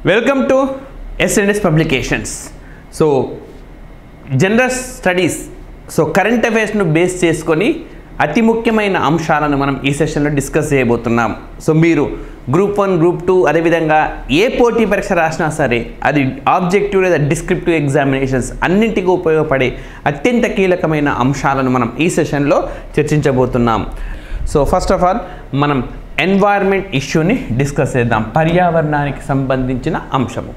Welcome to S&S publications. So general studies, so current అఫైర్స్ను base చేసుకొని అతి ముఖ్యమైన అంశాలను మనం ఈ సెషన్లో డిస్కస్ చేయబోతున్నాం. సో మీరు గ్రూప్ 1, గ్రూప్ 2 అదేవిధంగా ఏ పోటీ పరీక్ష రాసినా సరే అది ఆబ్జెక్టివ్ లేదా డిస్క్రిప్టివ్ ఎగ్జామినేషన్స్ అన్నింటికీ ఉపయోగపడే అత్యంత కీలకమైన అంశాలను మనం ఈ సెషన్లో చర్చించబోతున్నాం. సో ఫస్ట్ ఆఫ్ ఆల్ మనం ఎన్వైర్న్మెంట్ ఇష్యూని డిస్కస్ చేద్దాం. పర్యావరణానికి సంబంధించిన అంశము.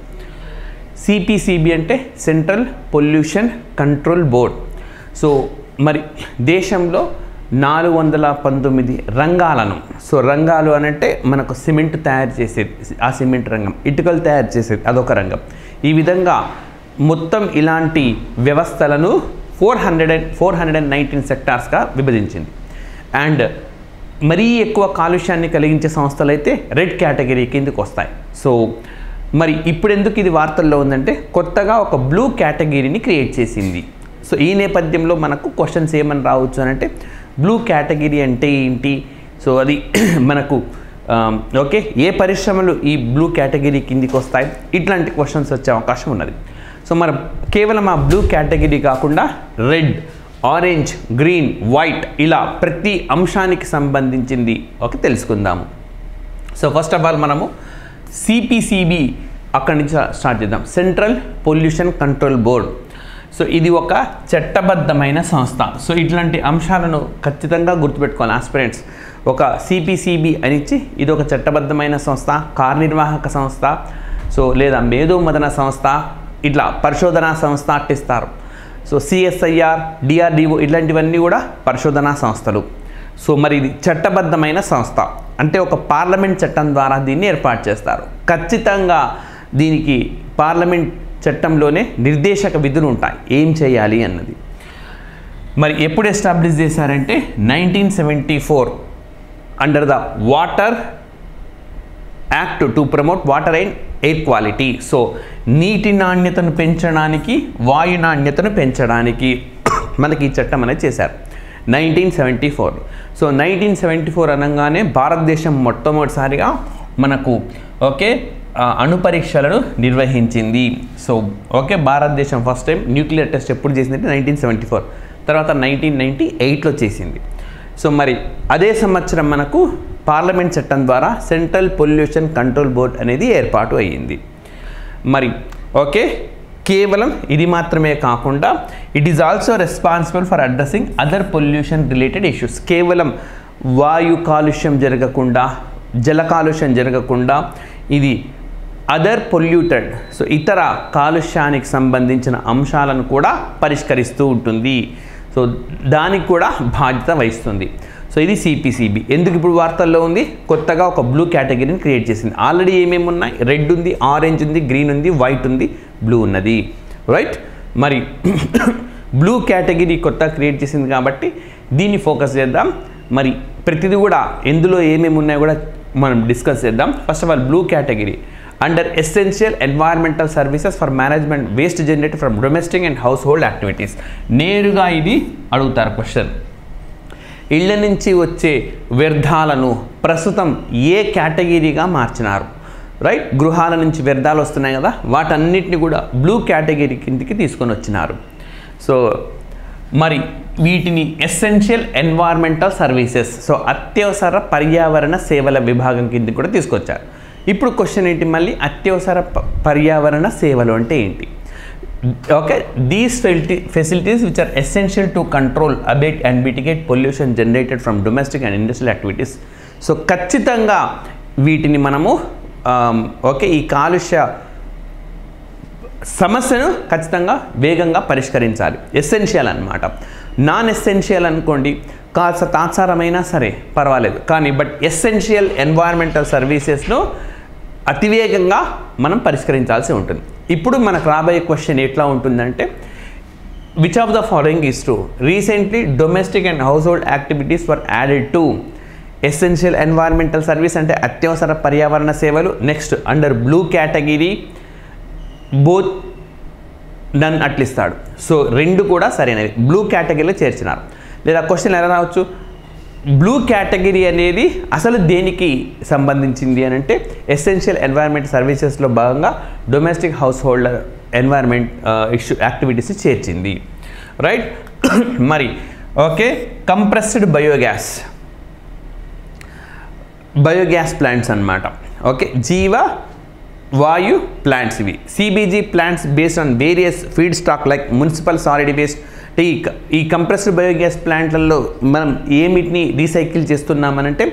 సిపిసిబి అంటే central pollution control board. So మరి దేశంలో 419 రంగాలను, సో రంగాలు అనంటే మనకు సిమెంట్ తయారు చేసేది, ఆ సిమెంట్ రంగం, ఇటుకలు తయారు చేసేది అదొక రంగం. ఈ విధంగా మొత్తం ఇలాంటి వ్యవస్థలను 419 సెక్టార్స్గా విభజించింది. అండ్ మరీ ఎక్కువ కాలుష్యాన్ని కలిగించే సంస్థలు అయితే రెడ్ కేటగిరీ కిందకి వస్తాయి. సో మరి ఇప్పుడు ఎందుకు ఇది వార్తల్లో ఉందంటే కొత్తగా ఒక బ్లూ కేటగిరీని క్రియేట్ చేసింది. సో ఈ నేపథ్యంలో మనకు క్వశ్చన్స్ ఏమని రావచ్చు అని అంటే బ్లూ కేటగిరీ అంటే ఏంటి, సో అది మనకు ఓకే ఏ పరిశ్రమలు ఈ బ్లూ కేటగిరీ కిందికి వస్తాయి, ఇట్లాంటి క్వశ్చన్స్ వచ్చే అవకాశం ఉన్నది. సో మరి కేవలం ఆ బ్లూ కేటగిరీ కాకుండా రెడ్, ఆరెంజ్, గ్రీన్, వైట్ ఇలా ప్రతి అంశానికి సంబంధించింది ఓకే తెలుసుకుందాము. సో ఫస్ట్ ఆఫ్ ఆల్ మనము సిపిసిబి అక్కడి నుంచి స్టార్ట్ చేద్దాం. Central pollution control board. So ఇది ఒక చట్టబద్ధమైన సంస్థ. సో ఇట్లాంటి అంశాలను ఖచ్చితంగా గుర్తుపెట్టుకోవాలి ఆస్పిరెంట్స్. ఒక సిపిసిబి అనిచ్చి ఇది ఒక చట్టబద్ధమైన సంస్థ, కార్యనిర్వాహక సంస్థ, సో లేదా మేధోమథన సంస్థ, ఇట్లా పరిశోధనా సంస్థ అట్టిస్తారు. సో సిఎస్ఐఆర్, డిఆర్డిఓ ఇట్లాంటివన్నీ కూడా పరిశోధనా సంస్థలు. సో మరి ఇది చట్టబద్ధమైన సంస్థ అంటే ఒక పార్లమెంట్ చట్టం ద్వారా దీన్ని ఏర్పాటు చేస్తారు. ఖచ్చితంగా దీనికి పార్లమెంట్ చట్టంలోనే నిర్దేశక విధులు ఉంటాయి ఏం చేయాలి అన్నది. మరి ఎప్పుడు ఎస్టాబ్లిష్ చేశారంటే 1974 under the water act to promote water and air quality. So నీటి నాణ్యతను పెంచడానికి, వాయు నాణ్యతను పెంచడానికి మనకి ఈ చట్టం అనేది చేశారు 1974. సో 1974 అనగానే భారతదేశం మొట్టమొదటిసారిగా మనకు ఓకే అణు పరీక్షలను నిర్వహించింది. సో ఓకే భారతదేశం ఫస్ట్ టైం న్యూక్లియర్ టెస్ట్ ఎప్పుడు చేసిందంటే 1974, తర్వాత 1998లో చేసింది. సో మరి అదే సంవత్సరం మనకు పార్లమెంట్ చట్టం ద్వారా సెంట్రల్ పొల్యూషన్ కంట్రోల్ బోర్డ్ అనేది ఏర్పాటు అయ్యింది. మరి ఓకే కేవలం ఇది మాత్రమే కాకుండా it is also responsible for addressing other pollution related issues. కేవలం వాయు కాలుష్యం జరగకుండా, జల కాలుష్యం జరగకుండా ఇది అదర్ పొల్యూటెడ్, సో ఇతర కాలుష్యానికి సంబంధించిన అంశాలను కూడా పరిష్కరిస్తూ ఉంటుంది. సో దానికి కూడా బాధ్యత వహిస్తుంది. సో ఇది సిపిసిబి. ఎందుకు ఇప్పుడు వార్తల్లో ఉంది? కొత్తగా ఒక బ్లూ కేటగిరీని క్రియేట్ చేసింది. ఆల్రెడీ ఏమేమి ఉన్నాయి? రెడ్ ఉంది, ఆరెంజ్ ఉంది, గ్రీన్ ఉంది, వైట్ ఉంది, బ్లూ ఉన్నది, రైట్. మరి బ్లూ కేటగిరీ కొత్త క్రియేట్ చేసింది కాబట్టి దీన్ని ఫోకస్ చేద్దాం. మరి ప్రతిదీ కూడా ఎందులో ఏమేమి ఉన్నాయో కూడా మనం డిస్కస్ చేద్దాం. First of all blue category under essential environmental services for management waste generated from domestic and household activities. నేరుగా ఇది అడుగుతారు క్వశ్చన్. ఇళ్ల నుంచి వచ్చే వ్యర్థాలను ప్రస్తుతం ఏ కేటగిరీగా మార్చినారు, రైట్. గృహాల నుంచి వ్యర్థాలు వస్తున్నాయి కదా, వాటన్నిటిని కూడా బ్లూ కేటగిరీ కిందికి తీసుకొని వచ్చినారు. సో మరి వీటిని ఎసెన్షియల్ ఎన్వైర్న్మెంటల్ సర్వీసెస్, సో అత్యవసర పర్యావరణ సేవల విభాగం కిందికి కూడా తీసుకొచ్చారు. ఇప్పుడు క్వశ్చన్ ఏంటి మళ్ళీ, అత్యవసర పర్యావరణ సేవలు అంటే ఏంటి? Okay these facilities which are essential to control, abate and mitigate pollution generated from domestic and industrial activities. So ఖచ్చితంగా వీటిని మనము ఓకే ఈ కాలుష్య సమస్యను ఖచ్చితంగా వేగంగా పరిష్కరించాలి. ఎసెన్షియల్ అన్నమాట. నాన్ ఎసెన్షియల్ అనుకోండి కాస్త తాత్సారమైనా సరే పర్వాలేదు, కానీ బట్ ఎసెన్షియల్ ఎన్వైర్న్మెంటల్ సర్వీసెస్ను అతివేగంగా మనం పరిష్కరించాల్సి ఉంటుంది. ఇప్పుడు మనకు రాబోయే క్వశ్చన్ ఎట్లా ఉంటుందంటే which of the following is true? Recently domestic and household activities were added to essential environmental service అంటే అత్యవసర పర్యావరణ సేవలు. Next under blue category both none అట్లిస్తాడు. సో రెండు కూడా సరైనవి, బ్లూ కేటగిరీలో చేర్చినారు. లేదా క్వశ్చన్ ఎలా రావచ్చు, బ్లూ కేటగిరీ అనేది అసలు దేనికి సంబంధించింది అని అంటే ఎసెన్షియల్ ఎన్వైరన్మెంట్ సర్వీసెస్లో భాగంగా domestic householder environment issue activities చేర్చింది, రైట్. మరి ఓకే, కంప్రెస్డ్ బయోగ్యాస్ ప్లాంట్స్ అన్నమాట. ఓకే, జీవ వాయు ప్లాంట్స్ ఇవి. CBG plants based on various feedstock like municipal solid waste. ఈ కంప్రెస్డ్ బయోగ్యాస్ ప్లాంట్లలో మనం ఏమిటిని రీసైకిల్ చేస్తున్నామనంటే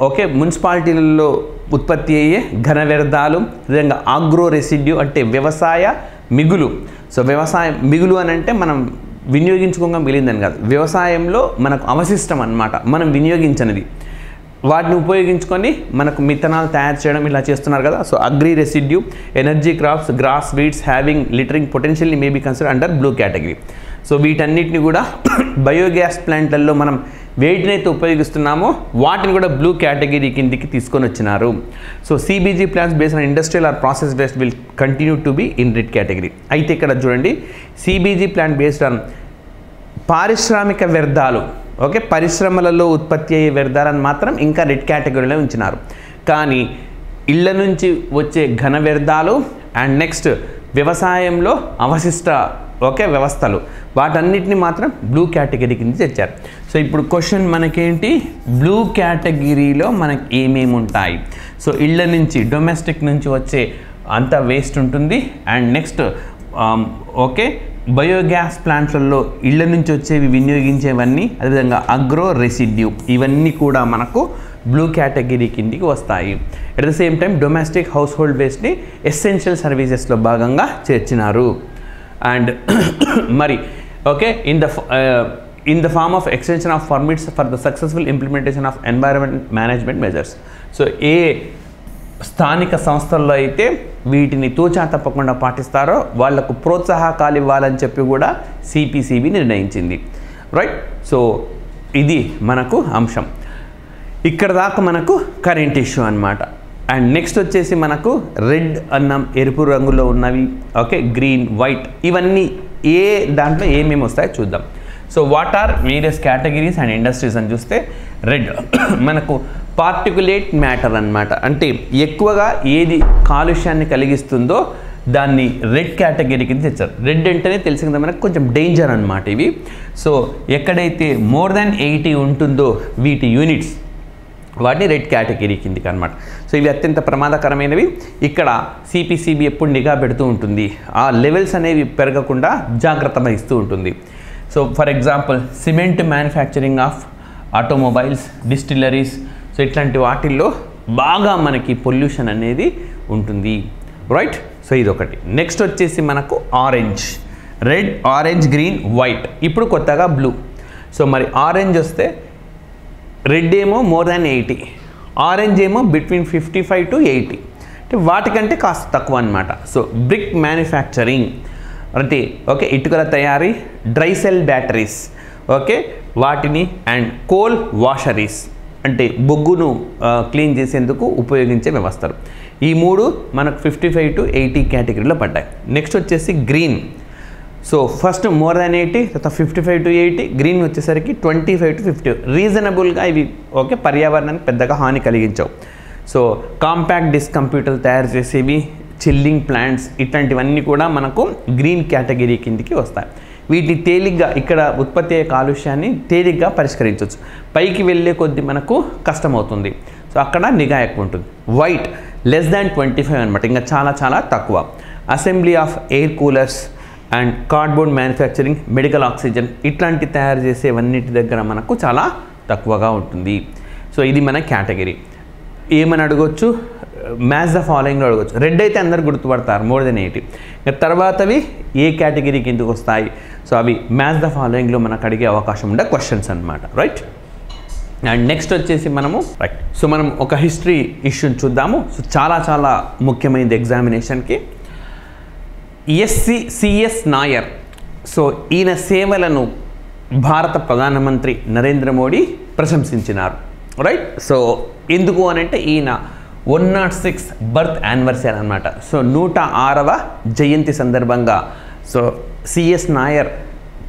ఓకే, మున్సిపాలిటీలలో ఉత్పత్తి అయ్యే ఘన వ్యర్థాలు, విధంగా ఆగ్రో రెసిడ్యూ అంటే వ్యవసాయ మిగులు. సో వ్యవసాయ మిగులు అని అంటే మనం వినియోగించుకోగా మిగిలిందని కాదు, వ్యవసాయంలో మనకు అవశిష్టం అన్నమాట, మనం వినియోగించనిది, వాటిని ఉపయోగించుకొని మనకు మిథనాల్ తయారు చేయడం ఇలా చేస్తున్నారు కదా. So agri residue, energy crops, grass weeds having littering potentially may be consider under blue category. So వీటన్నిటిని కూడా బయోగ్యాస్ ప్లాంట్లలో మనం వేటినైతే ఉపయోగిస్తున్నామో వాటిని కూడా బ్లూ కేటగిరీ కిందికి తీసుకొని వచ్చినారు. So CBG plants based on industrial or process waste will continue to be in red category. అయితే ఇక్కడ చూడండి, సిబిజీ ప్లాంట్ బేస్డ్ ఆన్ పారిశ్రామిక వ్యర్థాలు, ఓకే, పరిశ్రమలలో ఉత్పత్తి అయ్యే వ్యర్థాలను మాత్రం ఇంకా రెడ్ కేటగిరీలో ఉంచినారు. కానీ ఇళ్ల నుంచి వచ్చే ఘన వ్యర్థాలు అండ్ నెక్స్ట్ వ్యవసాయంలో అవశిష్ట ఓకే వ్యవస్థలు, వాటన్నిటిని మాత్రం బ్లూ కేటగిరీ కింద తెచ్చారు. సో ఇప్పుడు క్వశ్చన్ మనకేంటి, బ్లూ కేటగిరీలో మనకి ఏమేమి ఉంటాయి? సో ఇళ్ల నుంచి డొమెస్టిక్ నుంచి వచ్చే అంత వేస్ట్ ఉంటుంది అండ్ నెక్స్ట్ ఓకే బయోగ్యాస్ ప్లాంట్లలో ఇళ్ల నుంచి వచ్చేవి వినియోగించేవన్నీ, అదేవిధంగా అగ్రో రెసిడ్యూ, ఇవన్నీ కూడా మనకు బ్లూ కేటగిరీ కిందికి వస్తాయి. At the same time domestic household వేస్ట్ని ఎసెన్షియల్ సర్వీసెస్లో భాగంగా చేర్చినారు. అండ్ మరి okay in the form of extension of permits for the successful implementation of environment management measures. So ఏ స్థానిక సంస్థల్లో అయితే వీటిని తూచా తప్పకుండా పాటిస్తారో వాళ్లకు ప్రోత్సాహకాలు ఇవ్వాలని చెప్పి కూడా సిపిసిబి నిర్ణయించింది, రైట్. సో ఇది మనకు అంశం. ఇక్కడ దాకా మనకు కరెంట్ ఇష్యూ అన్నమాట. అండ్ నెక్స్ట్ వచ్చేసి మనకు రెడ్ అన్నం, ఎరుపు రంగులో ఉన్నవి, ఓకే, గ్రీన్, వైట్, ఇవన్నీ ఏ దాంట్లో ఏమేమి వస్తాయో చూద్దాం. So what are various categories and industries అని చూస్తే, రెడ్ మనకు పార్టికులేట్ మ్యాటర్ అన్నమాట, అంటే ఎక్కువగా ఏది కాలుష్యాన్ని కలిగిస్తుందో దాన్ని రెడ్ కేటగిరీ కింద తెచ్చారు. రెడ్ అంటేనే తెలిసి కదా మనకు కొంచెం డేంజర్ అన్నమాట ఇవి. సో ఎక్కడైతే మోర్ దాన్ 80 ఉంటుందో వీటి యూనిట్స్, వాటిని రెడ్ కేటగిరీ కిందికి అనమాట. సో ఇవి అత్యంత ప్రమాదకరమైనవి. ఇక్కడ సిపిసిబి ఎప్పుడు నిఘా పెడుతూ ఉంటుంది, ఆ లెవెల్స్ అనేవి పెరగకుండా జాగ్రత్త వహిస్తూ ఉంటుంది. So for example cement manufacturing of automobiles, distilleries, so ఇట్లాంటి వాటిల్లో బాగా మనకి పొల్యూషన్ అనేది ఉంటుంది, రైట్. సో ఇది ఒకటి. నెక్స్ట్ వచ్చేసి మనకు orange, red, orange, green, white, ఇప్పుడు కొత్తగా బ్లూ. సో మరి ఆరెంజ్ వస్తే రెడ్ ఏమో మోర్ దాన్ 80, ఆరెంజ్ ఏమో బిట్వీన్ 55 to 80, అంటే వాటికంటే కాస్త తక్కువ అనమాట. సో బ్రిక్ మ్యానుఫ్యాక్చరింగ్ అంటే ఓకే ఇటుకల తయారీ, డ్రై సెల్ బ్యాటరీస్, ఓకే వాటిని, అండ్ కోల్ వాషరీస్ అంటే బొగ్గును క్లీన్ చేసేందుకు ఉపయోగించే వ్యవస్థలు. ఈ మూడు మనకు 55 to 80 కేటగిరీలో పడ్డాయి. నెక్స్ట్ వచ్చేసి green. So first more than 80, తర్వాత 55 to 80, గ్రీన్ వచ్చేసరికి 25 to 50. రీజనబుల్గా ఇవి ఓకే పర్యావరణానికి పెద్దగా హాని కలిగించవు. సో కాంపాక్ట్ డిస్క్ కంప్యూటర్లు తయారు చేసేవి, చిల్లింగ్ ప్లాంట్స్, ఇట్లాంటివన్నీ కూడా మనకు గ్రీన్ కేటగిరీ కిందికి వస్తాయి. వీటిని తేలిగ్గా ఇక్కడ ఉత్పత్తి అయ్యే కాలుష్యాన్ని తేలిగ్గా పరిష్కరించవచ్చు. పైకి వెళ్ళే కొద్దీ మనకు కష్టమవుతుంది. సో అక్కడ నిఘా ఎక్కువ ఉంటుంది. వైట్ లెస్ దాన్ 25 అనమాట, ఇంకా చాలా చాలా తక్కువ. Assembly of air coolers and cardboard manufacturing, medical oxygen, ఇట్లాంటి తయారు చేసేవన్నిటి దగ్గర మనకు చాలా తక్కువగా ఉంటుంది. సో ఇది మన కేటగిరీ. ఏమని అడగొచ్చు, మ్యాచ్ ద ఫాలోయింగ్లో అడగొచ్చు. రెడ్ అయితే అందరు గుర్తుపడతారు, మోర్ దెన్ 80. తర్వాతవి ఏ కేటగిరీకి ఎందుకు వస్తాయి, సో అవి మ్యాచ్ ద ఫాలోయింగ్లో మనకు అడిగే అవకాశం ఉండే క్వశ్చన్స్ అనమాట, రైట్. అండ్ నెక్స్ట్ వచ్చేసి మనము రైట్ సో మనం ఒక హిస్టరీ ఇష్యూని చూద్దాము. సో చాలా చాలా ముఖ్యమైనది ఎగ్జామినేషన్కి. సిఎస్ నాయర్, సో ఈయన సేవలను భారత ప్రధానమంత్రి నరేంద్ర మోడీ ప్రశంసించినారు, రైట్. సో ఎందుకు అని అంటే ఈయన 106 బర్త్ యానివర్సరీ అనమాట. సో 106వ జయంతి సందర్భంగా సో సిఎస్ నాయర్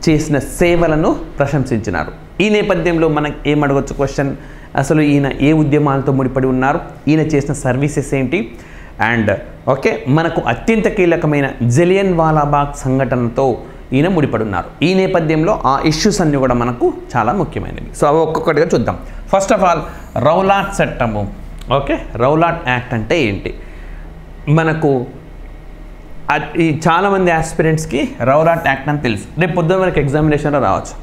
చేసిన సేవలను ప్రశంసించినారు. ఈ నేపథ్యంలో మనకు ఏమడగొచ్చు క్వశ్చన్, అసలు ఈయన ఏ ఉద్యమాలతో ముడిపడి ఉన్నారు, ఈయన చేసిన సర్వీసెస్ ఏంటి, అండ్ ఓకే మనకు అత్యంత కీలకమైన జలియన్ వాలాబాగ్ సంఘటనతో ఈయన ముడిపడి ఉన్నారు. ఈ నేపథ్యంలో ఆ ఇష్యూస్ అన్నీ కూడా మనకు చాలా ముఖ్యమైనవి. సో అవి ఒక్కొక్కటిగా చూద్దాం. ఫస్ట్ ఆఫ్ ఆల్ రౌలాట్ చట్టము. ఓకే, రౌలాట్ యాక్ట్ అంటే ఏంటి? మనకు ఈ చాలామంది ఆస్పిరెంట్స్కి రౌలాట్ యాక్ట్ అని తెలుసు, రేపు పొద్దున మనకి ఎగ్జామినేషన్లో రావచ్చు.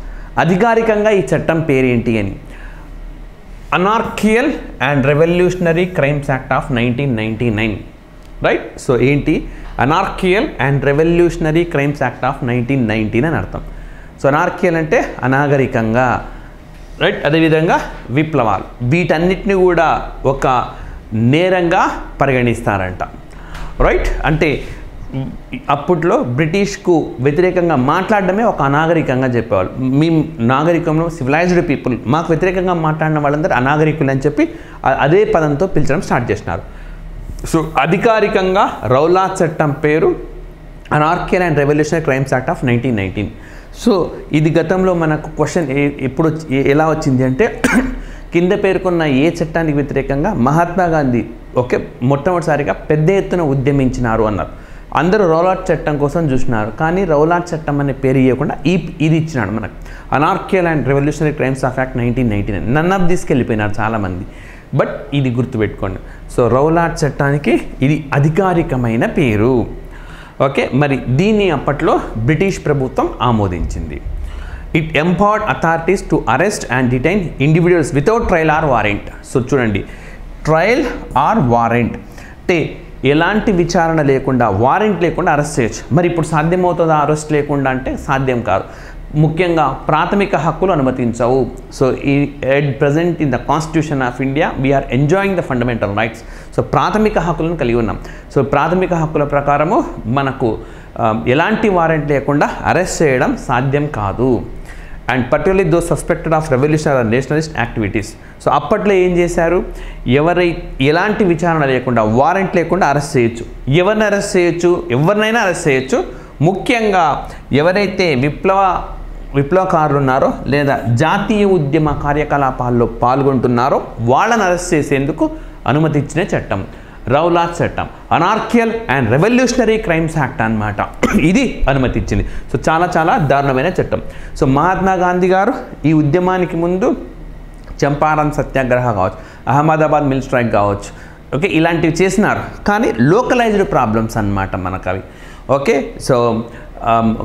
అధికారికంగా ఈ చట్టం పేరేంటి అని, anarchical and revolutionary crimes act of 1999, right? So ఏంటి? Anarchical and revolutionary crimes act of 1919 అని అర్థం. సో అనార్కియల్ అంటే అనాగరికంగా, రైట్? అదేవిధంగా విప్లవాలు, వీటన్నిటిని కూడా ఒక నేరంగా పరిగణిస్తారంట, రైట్? అంటే అప్పట్లో బ్రిటిష్కు వ్యతిరేకంగా మాట్లాడడమే ఒక అనాగరికంగా చెప్పేవాళ్ళు. మీ నాగరికంలో సివిలైజ్డ్ పీపుల్, మాకు వ్యతిరేకంగా మాట్లాడిన వాళ్ళందరూ అనాగరికులు అని చెప్పి అదే పదంతో పిలిచడం స్టార్ట్ చేసినారు. సో అధికారికంగా రౌలాట్ చట్టం పేరు anarchical and revolutionary crimes act of 1919. So ఇది గతంలో మనకు క్వశ్చన్ ఎప్పుడు ఎలా వచ్చింది అంటే కింద పేర్కొన్న ఏ చట్టానికి వ్యతిరేకంగా మహాత్మా గాంధీ మొట్టమొదటిసారిగా పెద్ద ఎత్తున ఉద్యమించినారు అన్నారు. అందరూ రౌలాట్ చట్టం కోసం చూసినారు, కానీ రౌలాట్ చట్టం అనే పేరు ఇవ్వకుండా ఇది ఇచ్చినాడు మనకు, anarchical and revolutionary crimes of act 1919. None of తీసుకెళ్ళిపోయినారు చాలామంది, బట్ ఇది గుర్తుపెట్టుకోండి. సో రౌలాట్ చట్టానికి ఇది అధికారికమైన పేరు. ఓకే, మరి దీన్ని అప్పట్లో బ్రిటిష్ ప్రభుత్వం ఆమోదించింది. It empowered authorities to arrest and detain individuals without trial or warrant. So చూడండి, ట్రయల్ ఆర్ వారెంట్ అంటే ఎలాంటి విచారణ లేకుండా, వారెంట్ లేకుండా అరెస్ట్ చేయొచ్చు. మరి ఇప్పుడు సాధ్యమవుతుందా అరెస్ట్ లేకుండా అంటే? సాధ్యం కాదు. ముఖ్యంగా ప్రాథమిక హక్కులు అనుమతించవు. So at present in the constitution of India we are enjoying the fundamental rights. So ప్రాథమిక హక్కులను కలిగి ఉన్నాం. సో ప్రాథమిక హక్కుల ప్రకారము మనకు ఎలాంటి వారెంట్ లేకుండా అరెస్ట్ చేయడం సాధ్యం కాదు. And particularly though suspected of revolutionary and Nationalist activities. So అప్పట్లో ఏం చేశారు, ఎలాంటి విచారణ లేకుండా, వారెంట్ లేకుండా అరెస్ట్ చేయొచ్చు. ఎవరిని అరెస్ట్ చేయొచ్చు? ఎవరినైనా అరెస్ట్ చేయొచ్చు. ముఖ్యంగా ఎవరైతే విప్లవకారులు ఉన్నారో లేదా జాతీయ ఉద్యమ కార్యకలాపాల్లో పాల్గొంటున్నారో వాళ్ళని అరెస్ట్ చేసేందుకు అనుమతి ఇచ్చిన చట్టం రౌలాట్ చట్టం, అనార్కియల్ అండ్ రెవల్యూషనరీ క్రైమ్స్ యాక్ట్ అన్నమాట. ఇది అనుమతి ఇచ్చింది. సో చాలా చాలా దారుణమైన చట్టం. సో మహాత్మా గాంధీ గారు ఈ ఉద్యమానికి ముందు చంపారన్ సత్యాగ్రహ కావచ్చు, అహ్మదాబాద్ మిల్ స్ట్రైక్ కావచ్చు, ఓకే, ఇలాంటివి చేసినారు. కానీ లోకలైజ్డ్ ప్రాబ్లమ్స్ అన్నమాట మనకు అవి. ఓకే, సో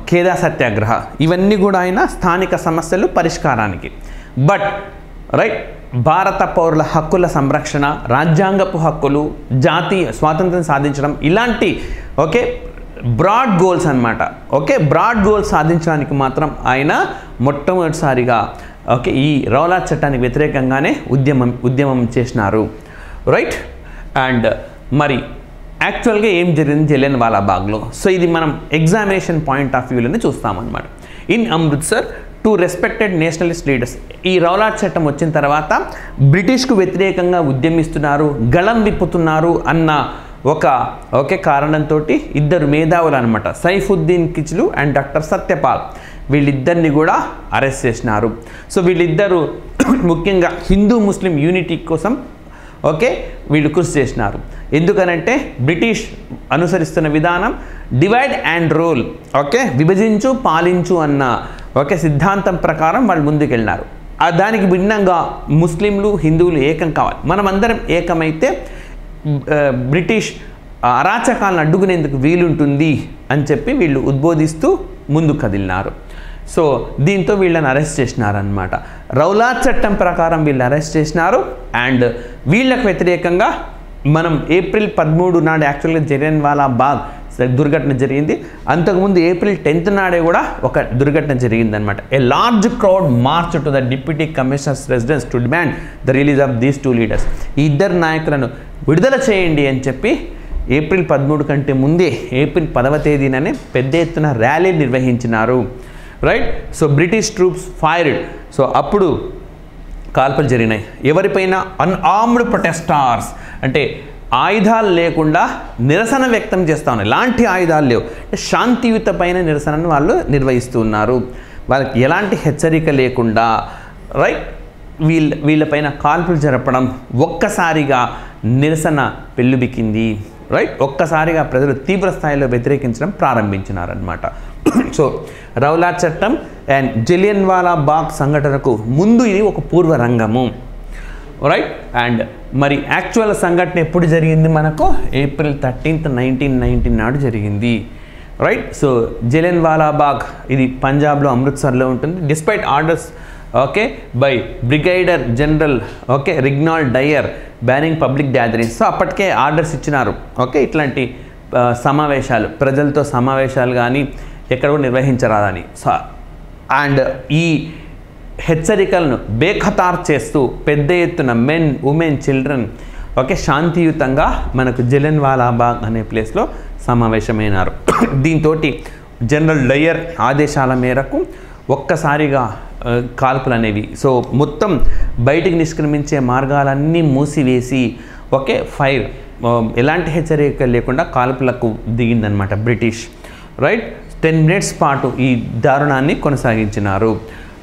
ఖేదా సత్యాగ్రహ, ఇవన్నీ కూడా ఆయన స్థానిక సమస్యలు పరిష్కారానికి. బట్ రైట్, భారత పౌరుల హక్కుల సంరక్షణ, రాజ్యాంగపు హక్కులు, జాతీయ స్వాతంత్రం సాధించడం, ఇలాంటి ఓకే బ్రాడ్ గోల్స్ అన్నమాట. ఓకే, బ్రాడ్ గోల్స్ సాధించడానికి మాత్రం ఆయన మొట్టమొదటిసారిగా ఓకే ఈ రౌలాట్ చట్టానికి వ్యతిరేకంగానే ఉద్యమం చేసినారు, రైట్? అండ్ మరి యాక్చువల్గా ఏం జరిగింది జలియన్ వాలాబాగ్లో? సో ఇది మనం ఎగ్జామినేషన్ పాయింట్ ఆఫ్ వ్యూలోనే చూస్తామన్నమాట. In Amritsar 2 respected nationalist leaders. ఈ రౌలాట్ చట్టం వచ్చిన తర్వాత బ్రిటిష్కు వ్యతిరేకంగా ఉద్యమిస్తున్నారు, గళం విప్పుతున్నారు అన్న ఒక కారణంతో 2 మేధావులు అనమాట, సైఫుద్దీన్ కిచ్లు అండ్ డాక్టర్ సత్యపాల్, వీళ్ళిద్దరిని కూడా అరెస్ట్ చేసినారు. సో వీళ్ళిద్దరూ ముఖ్యంగా హిందూ ముస్లిం యూనిటీ కోసం ఓకే వీళ్ళు కృషి చేసినారు. ఎందుకనంటే బ్రిటిష్ అనుసరిస్తున్న విధానం డివైడ్ అండ్ రూల్, ఓకే, విభజించు పాలించు అన్న ఓకే సిద్ధాంతం ప్రకారం వాళ్ళు ముందుకెళ్ళినారు. దానికి భిన్నంగా ముస్లింలు హిందువులు ఏకం కావాలి, మనమందరం ఏకమైతే బ్రిటిష్ అరాచకాలను అడ్డుకునేందుకు వీలుంటుంది అని చెప్పి వీళ్ళు ఉద్బోధిస్తూ ముందుకు కదిలినారు. సో దీంతో వీళ్ళని అరెస్ట్ చేసినారనమాట. రౌలాట్ చట్టం ప్రకారం వీళ్ళు అరెస్ట్ చేసినారు. అండ్ వీళ్ళకు వ్యతిరేకంగా మనం ఏప్రిల్ 13 నాడు యాక్చువల్గా జలియన్ వాలాబాగ్ దుర్ఘటన జరిగింది. అంతకుముందు ఏప్రిల్ 10th నాడే కూడా ఒక దుర్ఘటన జరిగిందనమాట. A large crowd March to the deputy commissioners residence to demand the release of these 2 leaders. ఈ 2 నాయకులను విడుదల చేయండి అని చెప్పి ఏప్రిల్ 13 కంటే ముందే ఏప్రిల్ 10వ తేదీననే పెద్ద ఎత్తున ర్యాలీ నిర్వహించినారు, right? So British troops fired. So అప్పుడు కాల్పులు జరిగినాయి. ఎవరిపైన? అన్ఆర్మ్డ్ ప్రొటెస్టార్స్, అంటే ఆయుధాలు లేకుండా నిరసన వ్యక్తం చేస్తూ ఉన్నాయి. ఎలాంటి ఆయుధాలు లేవు, శాంతియుత పైన నిరసనను వాళ్ళు నిర్వహిస్తూ ఉన్నారు. వాళ్ళకి ఎలాంటి హెచ్చరిక లేకుండా రైట్ వీళ్ళపైన కాల్పులు జరపడం ఒక్కసారిగా నిరసన పెళ్ళుబికింది. రైట్, ఒక్కసారిగా ప్రజలు తీవ్ర స్థాయిలో వ్యతిరేకించడం ప్రారంభించినారనమాట. సో రౌలాట్ చట్టం అండ్ జలియన్వాలా బాగ్ సంఘటనకు ముందు ఇది ఒక పూర్వ రంగము. రైట్, అండ్ మరి యాక్చువల్ సంఘటన ఎప్పుడు జరిగింది మనకు? ఏప్రిల్ 13, 1919 నాడు జరిగింది. రైట్, సో జలియన్వాలా బాగ్ ఇది పంజాబ్లో అమృత్సర్లో ఉంటుంది. Despite orders by brigadier general Reginald Dyer banning public gatherings. So అప్పటికే ఆర్డర్స్ ఇచ్చినారు ఇట్లాంటి సమావేశాలు, ప్రజలతో సమావేశాలు కానీ ఎక్కడ కూడా నిర్వహించరాదని. సో అండ్ ఈ హెచ్చరికలను బేఖతార్ చేస్తూ పెద్ద ఎత్తున మెన్, ఉమెన్, చిల్డ్రన్ శాంతియుతంగా మనకు జలియన్వాలా బాగ్ అనే ప్లేస్లో సమావేశమైనారు. దీంతో జనరల్ డయర్ ఆదేశాల మేరకు ఒక్కసారిగా కాల్పులు అనేవి, సో మొత్తం బయటికి నిష్క్రమించే మార్గాలన్నీ మూసివేసి ఫైర్, ఎలాంటి హెచ్చరిక లేకుండా కాల్పులకు దిగిందనమాట బ్రిటిష్. రైట్, 10 minutes పాటు ఈ దారుణాన్ని కొనసాగించినారు.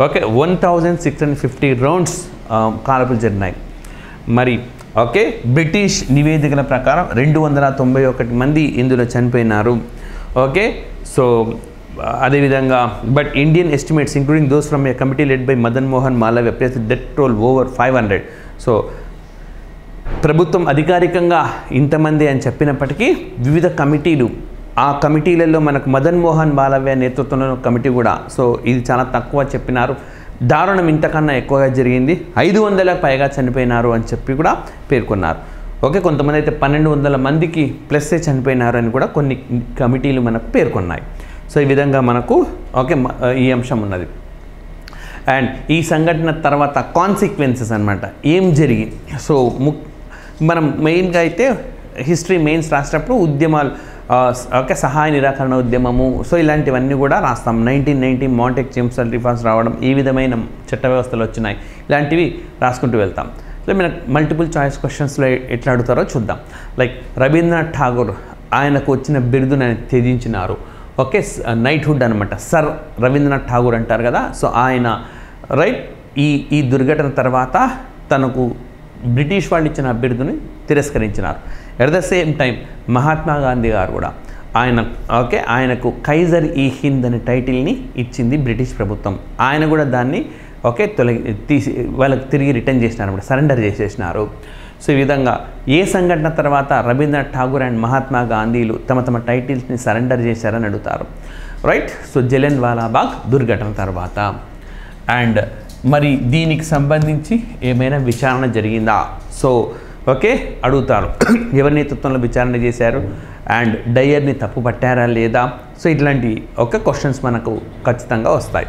1650 రౌండ్స్ కాల్పులు జరిగినాయి. మరి బ్రిటిష్ నివేదికల ప్రకారం 291 మంది ఇందులో చనిపోయినారు. సో అదేవిధంగా but Indian estimates including those from a committee led by Madan Mohan Malaviya place death toll over 500. So ప్రభుత్వం అధికారికంగా ఇంతమంది అని చెప్పినప్పటికీ వివిధ కమిటీలు, ఆ కమిటీలలో మనకు మదన్ మోహన్ మాలవ్య నేతృత్వంలో కమిటీ కూడా, సో ఇది చాలా తక్కువ చెప్పినారు. దారుణం ఇంతకన్నా ఎక్కువగా జరిగింది, 500లకు పైగా చనిపోయినారు అని చెప్పి కూడా పేర్కొన్నారు. కొంతమంది అయితే 1200 మందికి ప్లస్సే చనిపోయినారు అని కూడా కొన్ని కమిటీలు మనకు పేర్కొన్నాయి. సో ఈ విధంగా మనకు ఈ అంశం ఉన్నది. అండ్ ఈ సంఘటన తర్వాత కాన్సిక్వెన్సెస్ అనమాట, ఏం జరిగింది. సో మనం మెయిన్గా అయితే హిస్టరీ మెయిన్స్ రాసేటప్పుడు ఉద్యమాలు, సహాయ నిరాకరణ ఉద్యమము, సో ఇలాంటివన్నీ కూడా రాస్తాం. 1990 మాంటెక్ చింప్సన్ రిఫార్మ్స్ రావడం, ఈ విధమైన చట్ట వ్యవస్థలు వచ్చినాయి, ఇలాంటివి రాసుకుంటూ వెళ్తాం. సో మనకు మల్టిపుల్ చాయిస్ క్వశ్చన్స్లో ఎట్లా అడుగుతారో చూద్దాం. లైక్ రవీంద్రనాథ్ ఠాగూర్ ఆయనకు వచ్చిన బిరుదును ఆయన త్యజించినారు. నైట్హుడ్ అనమాట, సర్ రవీంద్రనాథ్ ఠాగూర్ అంటారు కదా. సో ఆయన రైట్ ఈ దుర్ఘటన తర్వాత తనకు బ్రిటిష్ వాళ్ళు ఇచ్చిన బిరుదుని తిరస్కరించినారు. At the same time Mahatma Gandhi గారు కూడా ఆయనకు కైజర్ ఈ హింద్ అనే టైటిల్ని ఇచ్చింది బ్రిటిష్ ప్రభుత్వం. ఆయన కూడా దాన్ని తీసి వాళ్ళకి తిరిగి రిటర్న్ చేసినారు అనమాట, సరెండర్ చేసేసినారు. సో ఈ విధంగా ఏ సంఘటన తర్వాత రవీంద్రనాథ్ ఠాగూర్ అండ్ మహాత్మా గాంధీలు తమ టైటిల్స్ని సరెండర్ చేశారని అడుగుతారు. రైట్, సో జలియన్వాలా బాగ్ దుర్ఘటన తర్వాత. అండ్ మరి దీనికి సంబంధించి ఏమైనా విచారణ జరిగిందా? సో అడుగుతారు, ఎవరి నేతృత్వంలో విచారణ చేశారు అండ్ డయర్ని తప్పు పట్టారా లేదా? సో ఇట్లాంటి క్వశ్చన్స్ మనకు ఖచ్చితంగా వస్తాయి.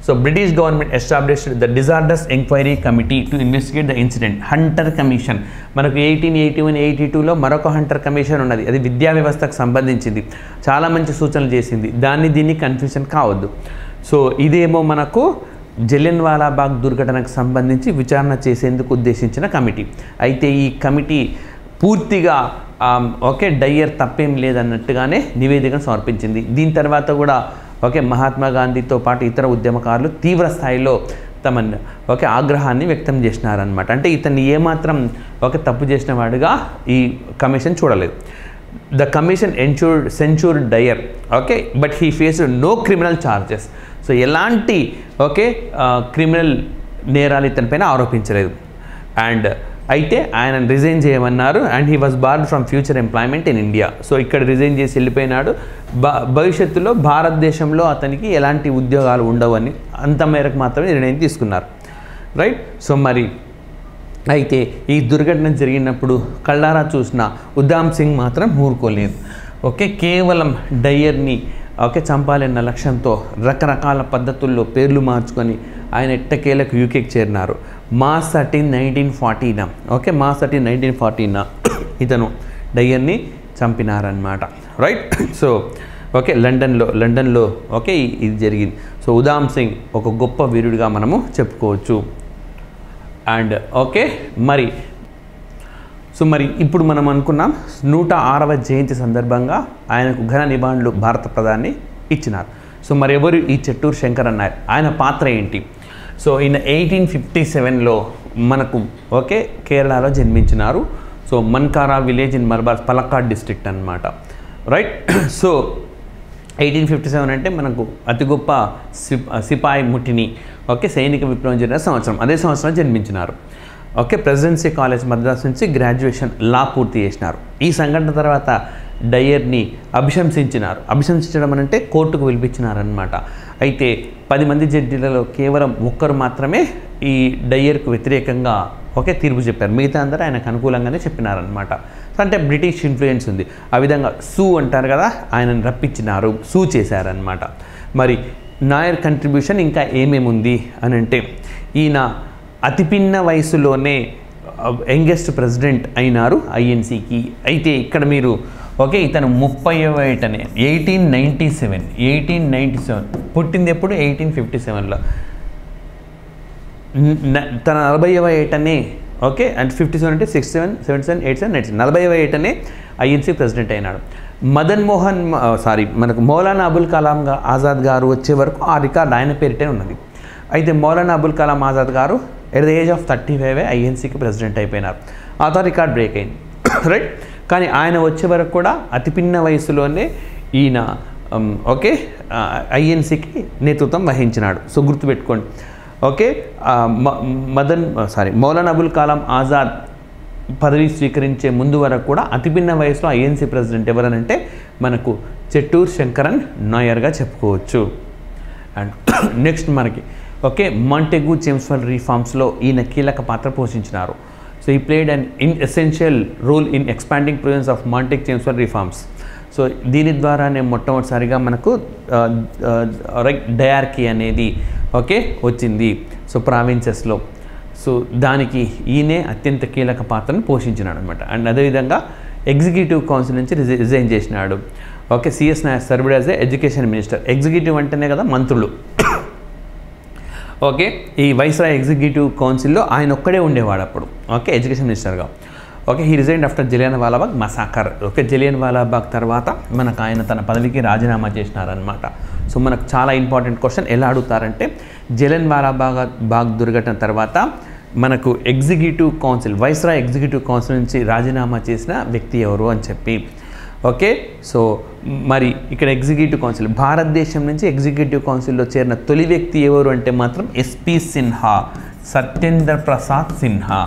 So British government established the disorders enquiry committee to investigate the incident. Hunter commission మనకు 1881, 82లో మరొక హంటర్ కమిషన్ ఉన్నది, అది విద్యా వ్యవస్థకు సంబంధించింది, చాలా మంచి సూచనలు చేసింది. దీన్ని కన్ఫ్యూజన్ కావద్దు. సో ఇదేమో మనకు జలియన్వాలా బాగ్ దుర్ఘటనకు సంబంధించి విచారణ చేసేందుకు ఉద్దేశించిన కమిటీ. అయితే ఈ కమిటీ పూర్తిగా డయ్యర్ తప్పేం లేదన్నట్టుగానే నివేదికను సమర్పించింది. దీని తర్వాత కూడా మహాత్మా గాంధీతో పాటు ఇతర ఉద్యమకారులు తీవ్ర స్థాయిలో తమ ఆగ్రహాన్ని వ్యక్తం చేసినారనమాట. అంటే ఇతన్ని ఏమాత్రం తప్పు చేసిన వాడుగా ఈ కమిషన్ చూడలేదు. The commission censured Dyer but he faced no criminal charges. So ఎలాంటి క్రిమినల్ నేరాలు ఇతనిపైన ఆరోపించలేదు. అండ్ అయితే ఆయన రిజైన్ చేయమన్నారు. And he was barred from future employment in India. So ఇక్కడ రిజైన్ చేసి వెళ్ళిపోయినాడు. భవిష్యత్తులో భారతదేశంలో అతనికి ఎలాంటి ఉద్యోగాలు ఉండవని అంత మేరకు మాత్రమే నిర్ణయం తీసుకున్నారు. రైట్, సో మరి అయితే ఈ దుర్ఘటన జరిగినప్పుడు కళ్ళారా చూసిన ఉధామ్ సింగ్ మాత్రం ఊరుకోలేదు. కేవలం డయ్యర్ని చంపాలన్న లక్ష్యంతో రకరకాల పద్ధతుల్లో పేర్లు మార్చుకొని ఆయన ఎట్టకేలకు యూకేకి చేరినారు. మార్చ్ 13, 1940 మార్చ్ 13, 1940 ఇతను డయ్యర్ని చంపినారనమాట. రైట్, సో లండన్లో ఇది జరిగింది. సో ఉధామ్ సింగ్ ఒక గొప్ప వీరుడిగా మనము చెప్పుకోవచ్చు. అండ్ మరి ఇప్పుడు మనం అనుకున్నాం 106వ జయంతి సందర్భంగా ఆయనకు ఘన నివాళులు భారత ప్రధాని ఇచ్చినారు. సో మరి ఎవరు ఈ చెట్టూరు శంకర్ అన్నారు, ఆయన పాత్ర ఏంటి? సో ఈయన 1857లో మనకు ఓకే కేరళలో జన్మించినారు. So Mankara village in Malabar Palakkad district అనమాట, రైట్. సో 1857 అంటే మనకు అతి గొప్ప సిపాయి ముట్టిని ఓకే సైనిక విప్లవం జరిగిన సంవత్సరం, అదే సంవత్సరం జన్మించినారు. ఓకే ప్రెసిడెన్సీ కాలేజ్ మద్రాస్ నుంచి గ్రాడ్యుయేషన్ లా పూర్తి చేసినారు. ఈ సంఘటన తర్వాత డయ్యర్ని అభిశంసించడం అంటే కోర్టుకు పిలిపించినారనమాట. అయితే 10 మంది జడ్జీలలో కేవలం ఒక్కరు మాత్రమే ఈ డయ్యర్కు వ్యతిరేకంగా ఓకే తీర్పు చెప్పారు, మిగతా అందరూ ఆయనకు అనుకూలంగానే చెప్పినారనమాట. అంటే బ్రిటిష్ ఇన్ఫ్లుయెన్స్ ఉంది. ఆ విధంగా సూ అంటారు కదా, ఆయనను రప్పించినారు, సూ చేశారనమాట. మరి నాయర్ కంట్రిబ్యూషన్ ఇంకా ఏమేమి ఉంది అని అంటే, ఈయన అతి పిన్న వయసులోనే యంగెస్ట్ ప్రెసిడెంట్ అయినారు ఐఎన్సీకి. అయితే ఇక్కడ మీరు ఓకే ఇతను 30వ ఏటనే 1897 పుట్టింది ఎప్పుడు 1857లో, తన 40వ ఏటనే ఓకే అంటే 57 అంటే 67, 77, 87, 90 40వ ఏటనే ఐఎన్సీ ప్రెసిడెంట్ అయినాడు. మనకు మౌలానా అబుల్ కలాం ఆజాద్ గారు వచ్చే వరకు ఆ రికార్డ్ ఆయన పేరిటే ఉన్నది. అయితే మౌలానా అబుల్ కలాం ఆజాద్ గారు ఎట్ ద ఏజ్ ఆఫ్ 35 ఐఎన్సీకి ప్రెసిడెంట్ అయిపోయినారు. ఆ తర్వాత రికార్డ్ బ్రేక్ అయింది, రైట్. కానీ ఆయన వచ్చే వరకు కూడా అతి పిన్న వయసులోనే ఈయన ఓకే ఐఎన్సీకి నేతృత్వం వహించినాడు. సో గుర్తుపెట్టుకోండి ఓకే. మౌలానా అబుల్ కలాం ఆజాద్ పదవి స్వీకరించే ముందు వరకు కూడా అతి పిన్న వయసులో ఐఎన్సీ ప్రెసిడెంట్ ఎవరనంటే మనకు చెట్టూర్ శంకరన్ నాయర్గా చెప్పుకోవచ్చు. అండ్ నెక్స్ట్ మనకి ఓకే మాంటెగ్యూ చేమ్స్ఫోర్డ్ రిఫార్మ్స్లో ఈయన కీలక పాత్ర పోషించినారు. సో ఈ played and essential role in expanding provisions of Montagu Chelmsford reforms. So దీని ద్వారానే మొట్టమొదటిసారిగా మనకు డయార్కీ అనేది ఓకే వచ్చింది సో ప్రావిన్సెస్లో. సో దానికి ఈయనే అత్యంత కీలక పాత్రను పోషించినాడు అనమాట. అండ్ అదేవిధంగా ఎగ్జిక్యూటివ్ కౌన్సిల్ నుంచి రిజైన్ చేసినాడు. Okay CS Nair served as a education minister. Executive అంటేనే కదా మంత్రులు. ఓకే ఈ వైస్రాయ్ ఎగ్జిక్యూటివ్ కౌన్సిల్లో ఆయన ఒక్కడే ఉండేవాడు అప్పుడు ఓకే ఎడ్యుకేషన్ మినిస్టర్గా. Okay he resigned after Jallianwala Bagh massacre. Okay Jallianwala Bagh తర్వాత మనకు ఆయన తన పదవికి రాజీనామా చేసినారనమాట. సో మనకు చాలా ఇంపార్టెంట్ క్వశ్చన్ ఎలా అడుగుతారంటే, జలియన్వాలాబాగ్ దుర్ఘటన తర్వాత మనకు executive council viceroy executive council నుంచి రాజీనామా చేసిన వ్యక్తి ఎవరు అని చెప్పి. ఓకే సో మరి ఇక్కడ ఎగ్జిక్యూటివ్ కౌన్సిల్ భారతదేశం నుంచి ఎగ్జిక్యూటివ్ కౌన్సిల్లో చేరిన తొలి వ్యక్తి ఎవరు అంటే మాత్రం ఎస్పి సిన్హా, సత్యేంద్ర ప్రసాద్ సిన్హా,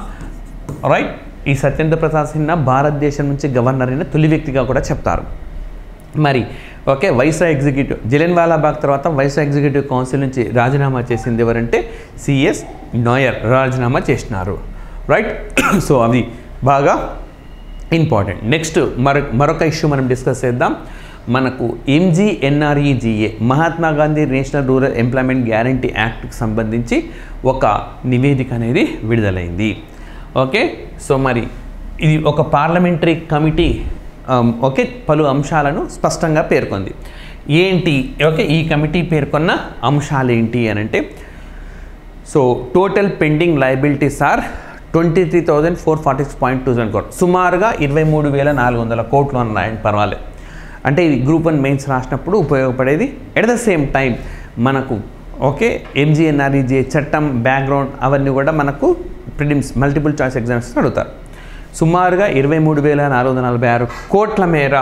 రైట్. ఈ సత్యేంద్ర ప్రసాద్ సిన్హా భారతదేశం నుంచి గవర్నర్ అయిన తొలి వ్యక్తిగా కూడా చెప్తారు. మరి ఓకే వైస్రాయ్ ఎగ్జిక్యూటివ్ జలియన్వాలాబాగ్ తర్వాత వైస్రాయ్ ఎగ్జిక్యూటివ్ కౌన్సిల్ నుంచి రాజీనామా చేసింది ఎవరంటే సిఎస్ నాయర్ రాజీనామా చేసినారు, రైట్. సో అది బాగా ఇంపార్టెంట్. నెక్స్ట్ మరొక ఇష్యూ మనం డిస్కస్ చేద్దాం. మనకు MGNREGA Mahatma Gandhi national rural employment guarantee యాక్ట్కి సంబంధించి ఒక నివేదిక అనేది విడుదలైంది. ఓకే సో మరి ఇది ఒక పార్లమెంటరీ కమిటీ ఓకే పలు అంశాలను స్పష్టంగా పేర్కొంది. ఏంటి ఓకే ఈ కమిటీ పేర్కొన్న అంశాలు ఏంటి అని అంటే, so total pending liabilities are 23,446.27 crore, సుమారుగా 23,400 కోట్లు అని రాయండి పర్వాలేదు. అంటే ఇది గ్రూప్ 1 మెయిన్స్ రాసినప్పుడు ఉపయోగపడేది. ఎట్ ద సేమ్ టైం మనకు ఓకే MGNREGA చట్టం బ్యాక్గ్రౌండ్ అవన్నీ కూడా మనకు ప్రిలిమ్స్ మల్టిపుల్ చాయిస్ ఎగ్జామ్స్ అడుగుతారు. సుమారుగా 23,446 కోట్ల మేర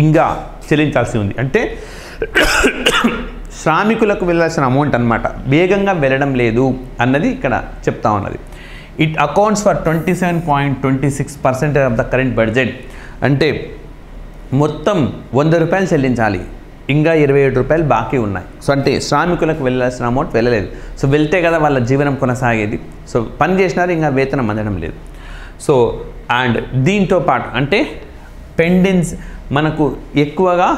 ఇంకా చెల్లించాల్సి ఉంది. అంటే శ్రామికులకు వెళ్ళాల్సిన అమౌంట్ అనమాట, వేగంగా వెళ్ళడం లేదు అన్నది ఇక్కడ చెప్తా ఉన్నది. It accounts for 27.26% of the current budget. అంటే మొత్తం 100 రూపాయలు చెల్లించాలి, ఇంకా 27 రూపాయలు బాకీ ఉన్నాయి. సో అంటే శ్రామికులకు వెళ్ళాల్సిన అమౌంట్ వెళ్ళలేదు. సో వెళ్తే కదా వాళ్ళ జీవనం కొనసాగేది. సో పని చేసినారు, ఇంకా వేతనం అందడం లేదు. సో అండ్ దీంతో పాటు అంటే పెండెన్స్ మనకు ఎక్కువగా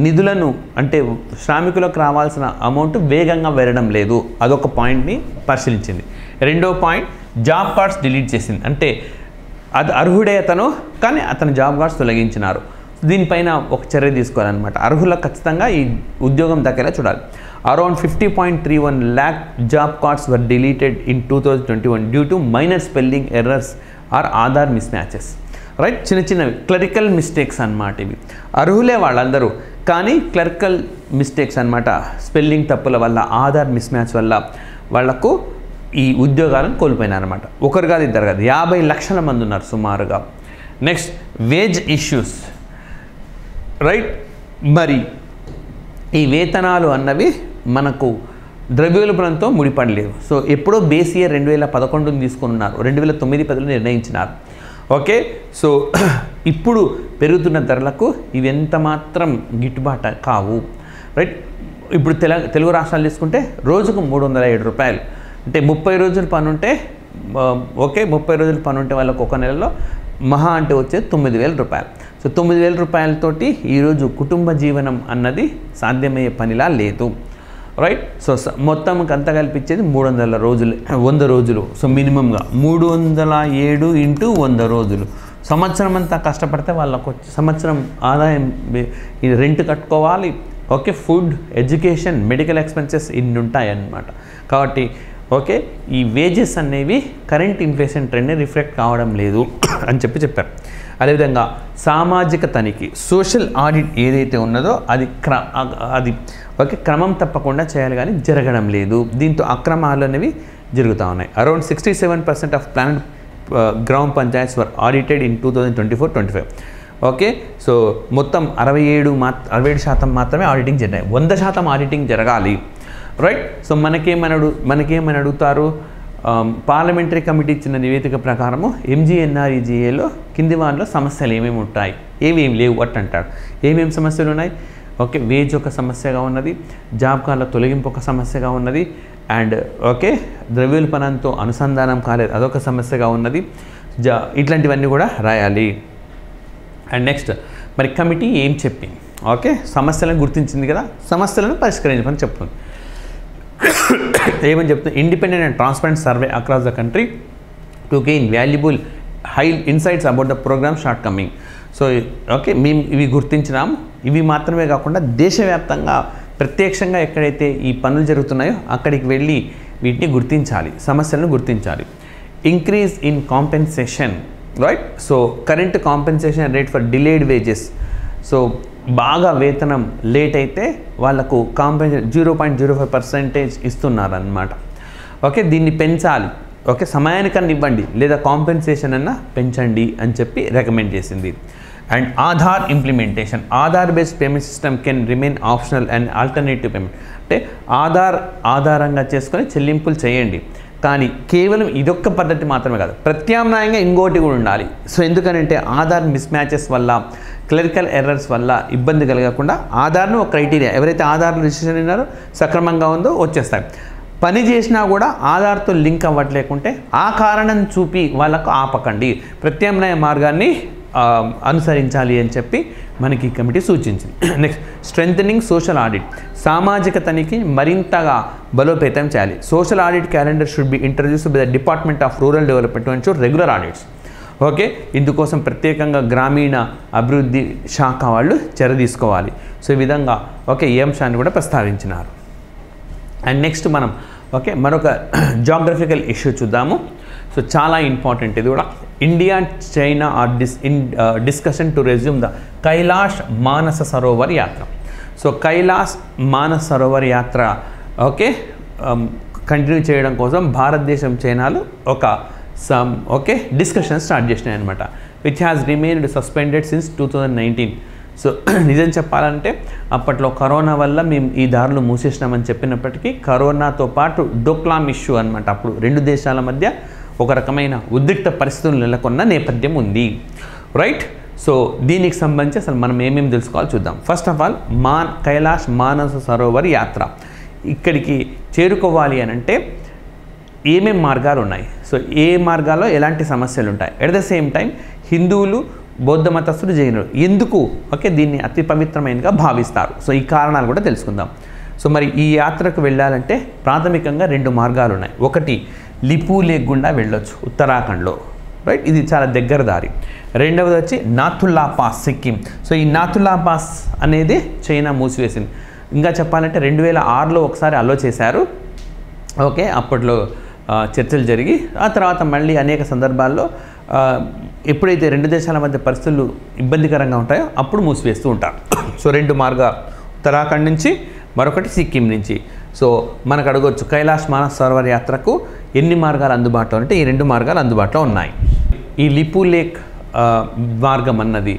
నిధులను అంటే శ్రామికులకు రావాల్సిన అమౌంట్ వేగంగా వెళ్ళడం లేదు, అదొక పాయింట్ని పరిశీలించింది. రెండో పాయింట్ జాబ్ కార్డ్స్ డిలీట్ చేసింది. అంటే అది అర్హుడే అతను, కానీ అతను జాబ్ కార్డ్స్ తొలగించినారు. దీనిపైన ఒక చర్య తీసుకోవాలన్నమాట. అర్హులకు ఖచ్చితంగా ఈ ఉద్యోగం దక్కేలా చూడాలి. Around 50.31 lakh job cards were deleted in 2021 due to minor spelling errors or Aadhaar mismatches, right. చిన్న చిన్నవి క్లరికల్ మిస్టేక్స్ అన్నమాట ఇవి. అర్హులే వాళ్ళందరూ, కానీ క్లర్కల్ మిస్టేక్స్ అనమాట, స్పెల్లింగ్ తప్పుల వల్ల, ఆధార్ మిస్ మ్యాచ్ వల్ల వాళ్లకు ఈ ఉద్యోగాలను కోల్పోయినారన్నమాట. ఒకరు కాదు, ఇద్దరు కాదు, 50 లక్షల మంది ఉన్నారు సుమారుగా. Next wage issues, right. మరి ఈ వేతనాలు అన్నవి మనకు ద్రవ్యోల్బణంతో ముడిపడలేవు. సో ఎప్పుడో బేస్ ఇయర్ 2011 తీసుకుని ఉన్నారు, 2009-10 నిర్ణయించినారు. ఓకే, సో ఇప్పుడు పెరుగుతున్న ధరలకు ఇవి ఎంత మాత్రం గిట్టుబాటు కావు, రైట్. ఇప్పుడు తెలుగు రాష్ట్రాలు తీసుకుంటే రోజుకు 307 రూపాయలు, అంటే 30 రోజులు పని ఉంటే ఓకే, 30 రోజులు పని ఉంటే వాళ్ళకు ఒక నెలలో మహా అంటే వచ్చేది 9,000 రూపాయలు. సో 9,000 రూపాయలతోటి ఈరోజు కుటుంబ జీవనం అన్నది సాధ్యమయ్యే పనిలా లేదు, రైట్. సో మొత్తం అంతా కల్పించేది 300 రోజులు, 100 రోజులు. సో మినిమంగా 307 × 100 రోజులు, సంవత్సరం అంతా కష్టపడితే వాళ్ళకు సంవత్సరం ఆదాయం, ఇది రెంట్ కట్టుకోవాలి, okay, food, education, medical expenses ఇన్ని ఉంటాయి అన్నమాట. కాబట్టి ఓకే, ఈ వేజెస్ అనేవి కరెంట్ ఇన్ఫ్లేషన్ ట్రెండ్ని రిఫ్లెక్ట్ కావడం లేదు అని చెప్పారు. అదేవిధంగా సామాజిక తనిఖీ, సోషల్ ఆడిట్ ఏదైతే ఉన్నదో అది ఓకే క్రమం తప్పకుండా చేయాలి, కానీ జరగడం లేదు. దీంతో అక్రమాలు అనేవి జరుగుతూ ఉన్నాయి. అరౌండ్ 67% ఆఫ్ ప్లానెడ్ గ్రామ పంచాయత్స్ వర్ ఆడిటెడ్ ఇన్ 2024-25. ఓకే, సో మొత్తం 67% మాత్రమే ఆడిటింగ్ జరిగాయి. 100% ఆడిటింగ్ జరగాలి, రైట్. సో మనకేమని అడుగుతారు, పార్లమెంటరీ కమిటీ ఇచ్చిన నివేదిక ప్రకారము MGNREGAలో కింది వారిలో సమస్యలు ఏమేమి ఉంటాయి, ఏమేమి లేవు అట్ అంటాడు. ఏమేమి సమస్యలు ఉన్నాయి, ఓకే, వేజ్ ఒక సమస్యగా ఉన్నది, జాబ్ కార్డుల తొలగింపు ఒక సమస్యగా ఉన్నది, అండ్ ఓకే ద్రవ్యోల్బణంతో అనుసంధానం కాలేదు అదొక సమస్యగా ఉన్నది. ఇట్లాంటివన్నీ కూడా రాయాలి. అండ్ నెక్స్ట్ మరి కమిటీ ఏం చెప్పింది, ఓకే, సమస్యలను గుర్తించింది కదా, సమస్యలను పరిష్కరించమని చెప్తుంది. ఏమని చెప్తుంది, independent and transparent survey across the country to gain valuable high insights about the programme shortcoming. So okay, మేము ఇవి గుర్తించినాము. ఇవి మాత్రమే కాకుండా దేశవ్యాప్తంగా ప్రత్యక్షంగా ఎక్కడైతే ఈ పనులు జరుగుతున్నాయో అక్కడికి వెళ్ళి వీటిని గుర్తించాలి, సమస్యలను గుర్తించాలి. Increase in compensation, right. So current compensation rate for delayed wages, so బాగా వేతనం లేట్ అయితే వాళ్ళకు కాంపెన్సేషన్ 0.05% ఇస్తున్నారన్నమాట. ఓకే, దీన్ని పెంచాలి, ఓకే, సమయానికన్నా ఇవ్వండి లేదా కాంపెన్సేషన్ అన్నా పెంచండి అని చెప్పి రికమెండ్ చేసింది. And Aadhaar implementation, Aadhaar based payment system can remain optional and alternative payment, అంటే ఆధారంగా చేసుకొని చెల్లింపులు చేయండి, కానీ కేవలం ఇదొక్క పద్ధతి మాత్రమే కాదు, ప్రత్యామ్నాయంగా ఇంకోటి కూడా ఉండాలి. సో ఎందుకనంటే ఆధార్ మిస్ మ్యాచెస్ వల్ల, క్లరికల్ ఎర్రర్స్ వల్ల ఇబ్బంది కలగకుండా ఆధార్ను ఒక క్రైటీరియా, ఎవరైతే ఆధార్ రిజిస్ట్రేషన్ ఉన్నారో సక్రమంగా ఉందో వచ్చేస్తాయి. పని చేసినా కూడా ఆధార్తో లింక్ అవ్వట్లేకుంటే ఆ కారణం చూపి వాళ్ళకు ఆపకండి, ప్రత్యామ్నాయ మార్గాన్ని అనుసరించాలి అని చెప్పి మనకి ఈ కమిటీ సూచించింది. నెక్స్ట్ స్ట్రెంథనింగ్ సోషల్ ఆడిట్, సామాజిక తనిఖీ మరింతగా బలోపేతం చేయాలి. Social audit calendar should be introduced by the department of rural development to ensure regular audits. Okay, ఇందుకోసం ప్రత్యేకంగా గ్రామీణ అభివృద్ధి శాఖ వాళ్ళు చర్య తీసుకోవాలి. సో ఈ విధంగా ఓకే ఈ అంశాన్ని కూడా ప్రస్తావించినారు. అండ్ నెక్స్ట్ మనం ఓకే మరొక జాగ్రఫికల్ ఇష్యూ చూద్దాము. సో చాలా ఇంపార్టెంట్ ఇది కూడా. India and China are discussion to resume the Kailash Manasa Sarovar Yatra. So Kailash Manasa Sarovar యాత్ర ఓకే కంటిన్యూ చేయడం కోసం భారతదేశం చైనాలు ఓకే డిస్కషన్ స్టార్ట్ చేసినాయి అనమాట, which has remained suspended since 2019. So నిజం చెప్పాలంటే అప్పట్లో కరోనా వల్ల మేము ఈ దారులు మూసేసినామని చెప్పినప్పటికీ కరోనాతో పాటు డోక్లాం ఇష్యూ అనమాట, అప్పుడు రెండు దేశాల మధ్య ఒక రకమైన ఉద్రిక్త పరిస్థితులు నెలకొన్న నేపథ్యం ఉంది, రైట్. సో దీనికి సంబంధించి అసలు మనం ఏమేమి తెలుసుకోవాలో చూద్దాం. First of all Kailash Manasa Sarovar యాత్ర ఇక్కడికి చేరుకోవాలి అని అంటే ఏమేం మార్గాలు ఉన్నాయి, సో ఏ మార్గాల్లో ఎలాంటి సమస్యలు ఉంటాయి, ఎట్ ద సేమ్ టైం హిందువులు బౌద్ధ మతస్థులు జైనులు ఎందుకు ఓకే దీన్ని అతి పవిత్రమైనగా భావిస్తారు, సో ఈ కారణాలు కూడా తెలుసుకుందాం. సో మరి ఈ యాత్రకు వెళ్ళాలంటే ప్రాథమికంగా రెండు మార్గాలు ఉన్నాయి. ఒకటి లిపు లేక్ గుండా వెళ్ళొచ్చు ఉత్తరాఖండ్లో, రైట్, ఇది చాలా దగ్గర దారి. రెండవది వచ్చి నాథుల్లా పాస్ సిక్కిం. సో ఈ నాథుల్లా పాస్ అనేది చైనా మూసివేసింది. ఇంకా చెప్పాలంటే 2006లో ఒకసారి అలో చేశారు, ఓకే అప్పట్లో చర్చలు జరిగి ఆ తర్వాత మళ్ళీ అనేక సందర్భాల్లో ఎప్పుడైతే రెండు దేశాల మధ్య పరిస్థితులు ఇబ్బందికరంగా ఉంటాయో అప్పుడు మూసివేస్తూ ఉంటారు. సో 2 మార్గాలు, ఉత్తరాఖండ్ నుంచి, మరొకటి సిక్కిం నుంచి. సో మనకు అడగొచ్చు కైలాష్ మానస్ సరోవర్ యాత్రకు ఎన్ని మార్గాలు అందుబాటులో అంటే ఈ 2 మార్గాలు అందుబాటులో ఉన్నాయి. ఈ లిపు లేక్ మార్గం అన్నది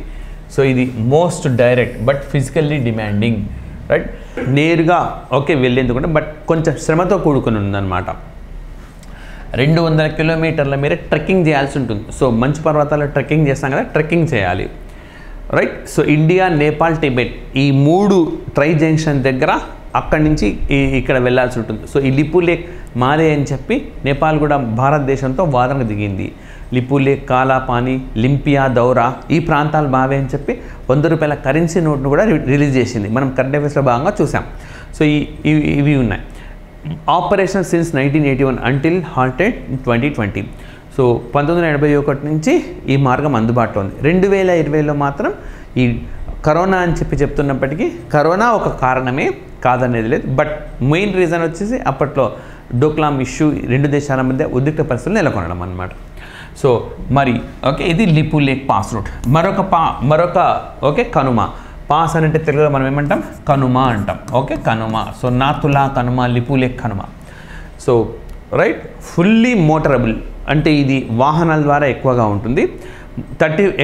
సో ఇది most direct but physically demanding, right, నేరుగా ఓకే వెళ్ళేందుకు బట్ కొంచెం శ్రమతో కూడుకుని ఉందన్నమాట. 200 కిలోమీటర్ల మేర ట్రెక్కింగ్ చేయాల్సి ఉంటుంది. సో మంచు పర్వతాల్లో ట్రెక్కింగ్ చేస్తాం కదా, ట్రెక్కింగ్ చేయాలి, right. So India, Nepal, Tibet ఈ 3 ట్రై జంక్షన్ దగ్గర అక్కడి నుంచి ఇక్కడ వెళ్ళాల్సి ఉంటుంది. సో ఈ లిపు లేక్ మాదే అని చెప్పి నేపాల్ కూడా భారతదేశంతో వాదనకు దిగింది. లిపు లేక్, కాలాపాని, లింపియా, దౌరా ఈ ప్రాంతాలు బావే అని చెప్పి 100 రూపాయల కరెన్సీ నోట్ను కూడా రిలీజ్ చేసింది. మనం కరెంట్ అఫైర్స్లో భాగంగా చూసాం. సో ఇవి ఉన్నాయి. Operation since 1981 until halted 2020. So 1981 నుంచి ఈ మార్గం అందుబాటులో ఉంది. 2020లో మాత్రం ఈ కరోనా అని చెప్తున్నప్పటికీ కరోనా ఒక కారణమే కాదనేది లేదు, బట్ మెయిన్ రీజన్ వచ్చేసి అప్పట్లో డోక్లాం ఇష్యూ 2 దేశాల మధ్య ఉద్రిక్త పరిస్థితులు నెలకొనడం అన్నమాట. సో మరి ఓకే ఇది లిపు లేక్ పాస్ రూట్. మరొక ఓకే కనుమ. పాస్ అని అంటే తెలుగులో మనం ఏమంటాం, కనుమ అంటాం. ఓకే కనుమ. సో నాతులా కనుమ, లిపు లేక్ కనుమ. సో రైట్, ఫుల్లీ మోటరబుల్ అంటే ఇది వాహనాల ద్వారా ఎక్కువగా ఉంటుంది.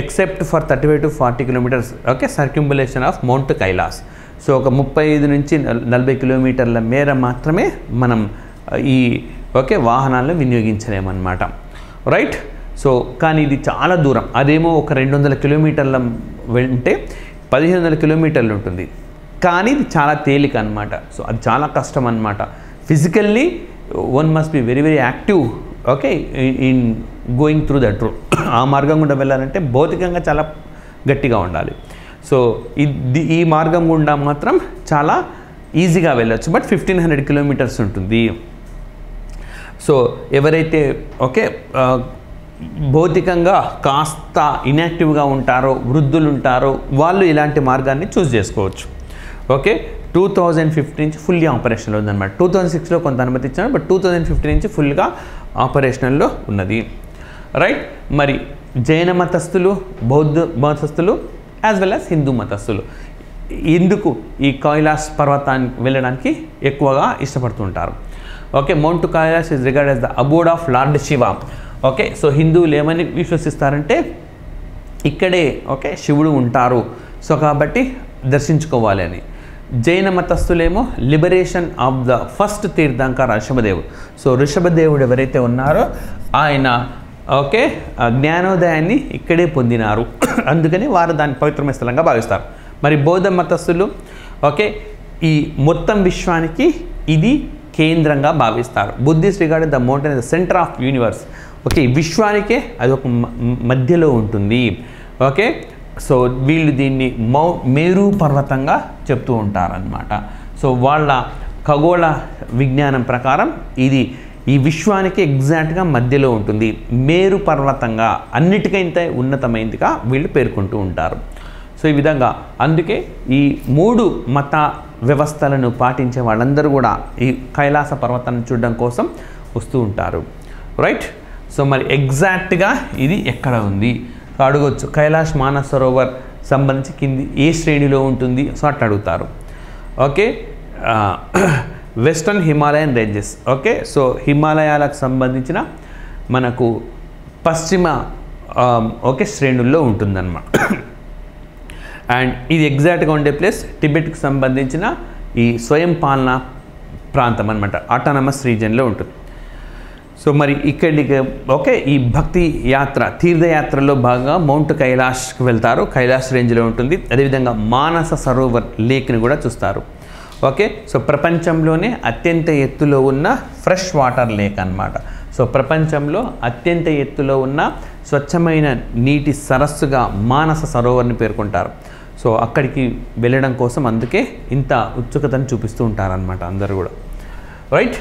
Except for 35 to 40 kilometres okay circumambulation of mount Kailash. So ఒక 35 నుంచి 40 కిలోమీటర్ల మేర మాత్రమే మనం ఈ ఓకే వాహనాలను వినియోగించలేమన్నమాట, రైట్. సో కానీ ఇది చాలా దూరం. అదేమో ఒక 200 కిలోమీటర్ల వెంటే 1500 కిలోమీటర్లు ఉంటుంది, కానీ ఇది చాలా తేలిక అనమాట. సో అది చాలా కష్టం అనమాట. Physically one must be very very active okay in going through that route. ఆ మార్గం గుండా వెళ్ళాలంటే భౌతికంగా చాలా గట్టిగా ఉండాలి. సో ఈ మార్గం గుండా మాత్రం చాలా ఈజీగా వెళ్ళొచ్చు, బట్ 1500 కిలోమీటర్స్ ఉంటుంది. సో ఎవరైతే ఓకే భౌతికంగా కాస్త ఇన్యాక్టివ్గా ఉంటారో, వృద్ధులు ఉంటారో వాళ్ళు ఇలాంటి మార్గాన్ని చూస్ చేసుకోవచ్చు. ఓకే 2015 నుంచి ఫుల్లీ ఆపరేషన్లో ఉందన్నమాట. 2006లో కొంత అనుమతి ఇచ్చారు, బట్ 2015 నుంచి ఫుల్గా ఆపరేషనల్లో ఉన్నది, రైట్. మరి జైన మతస్థులు, బౌద్ధ మతస్థులు యాజ్ వెల్ యాజ్ హిందూ మతస్థులు ఎందుకు ఈ కైలాస్ పర్వతానికి వెళ్ళడానికి ఎక్కువగా ఇష్టపడుతుంటారు. Okay mount Kailash is regard as the abode of lord Shiva. Okay so హిందువులు ఏమని విశ్వసిస్తారంటే ఇక్కడే ఓకే శివుడు ఉంటారు, సో కాబట్టి దర్శించుకోవాలి అని. జైన మతస్థులేమో liberation of the first Tirthankar ఋషభదేవుడు. సో ఋషభదేవుడు ఎవరైతే ఉన్నారో ఆయన ఓకే జ్ఞానోదయాన్ని ఇక్కడే పొందినారు, అందుకని వారు దాన్ని పవిత్రమైన స్థలంగా భావిస్తారు. మరి బౌద్ధ మతస్థులు ఓకే ఈ మొత్తం విశ్వానికి ఇది కేంద్రంగా భావిస్తారు. Buddhist regard the mountain the centre of universe. Okay విశ్వానికే అది ఒక మధ్యలో ఉంటుంది. ఓకే సో వీళ్ళు దీన్ని మేరు పర్వతంగా చెప్తూ ఉంటారన్నమాట. సో వాళ్ళ ఖగోళ విజ్ఞానం ప్రకారం ఇది ఈ విశ్వానికి ఎగ్జాక్ట్గా మధ్యలో ఉంటుంది, మేరు పర్వతంగా అన్నిటికంటే ఉన్నతమైనదిగా వీళ్ళు పేర్కొంటూ ఉంటారు. సో ఈ విధంగా అందుకే ఈ 3 మత వ్యవస్థలను పాటించే వాళ్ళందరూ కూడా ఈ కైలాస పర్వతాన్ని చూడడం కోసం వస్తూ ఉంటారు, రైట్. సో మరి ఎగ్జాక్ట్గా ఇది ఎక్కడ ఉంది అడగొచ్చు. కైలాష్ మానస్ సరోవర్ సంబంధించి కింది ఏ శ్రేణిలో ఉంటుంది, సో అట్లా అడుగుతారు. Okay western Himalayan ranges. Okay so హిమాలయాలకు సంబంధించిన మనకు పశ్చిమ ఓకే శ్రేణుల్లో ఉంటుందన్నమాట. అండ్ ఇది ఎగ్జాక్ట్గా ఉండే ప్లేస్ టిబెట్కి సంబంధించిన ఈ స్వయం పాలన ప్రాంతం అనమాట, ఆటోనమస్ రీజియన్లో ఉంటుంది. సో మరి ఇక్కడికి ఓకే ఈ భక్తి యాత్ర తీర్థయాత్రలో భాగంగా మౌంట్ కైలాష్కి వెళ్తారు, కైలాష్ రేంజ్లో ఉంటుంది. అదేవిధంగా మానస సరోవర్ లేక్ని కూడా చూస్తారు. ఓకే సో ప్రపంచంలోనే అత్యంత ఎత్తులో ఉన్న ఫ్రెష్ వాటర్ లేక్ అన్నమాట. సో ప్రపంచంలో అత్యంత ఎత్తులో ఉన్న స్వచ్ఛమైన నీటి సరస్సుగా మానస సరోవర్ని పేర్కొంటారు. సో అక్కడికి వెళ్ళడం కోసం అందుకే ఇంత ఉత్సుకతను చూపిస్తూ ఉంటారనమాట అందరూ కూడా, రైట్.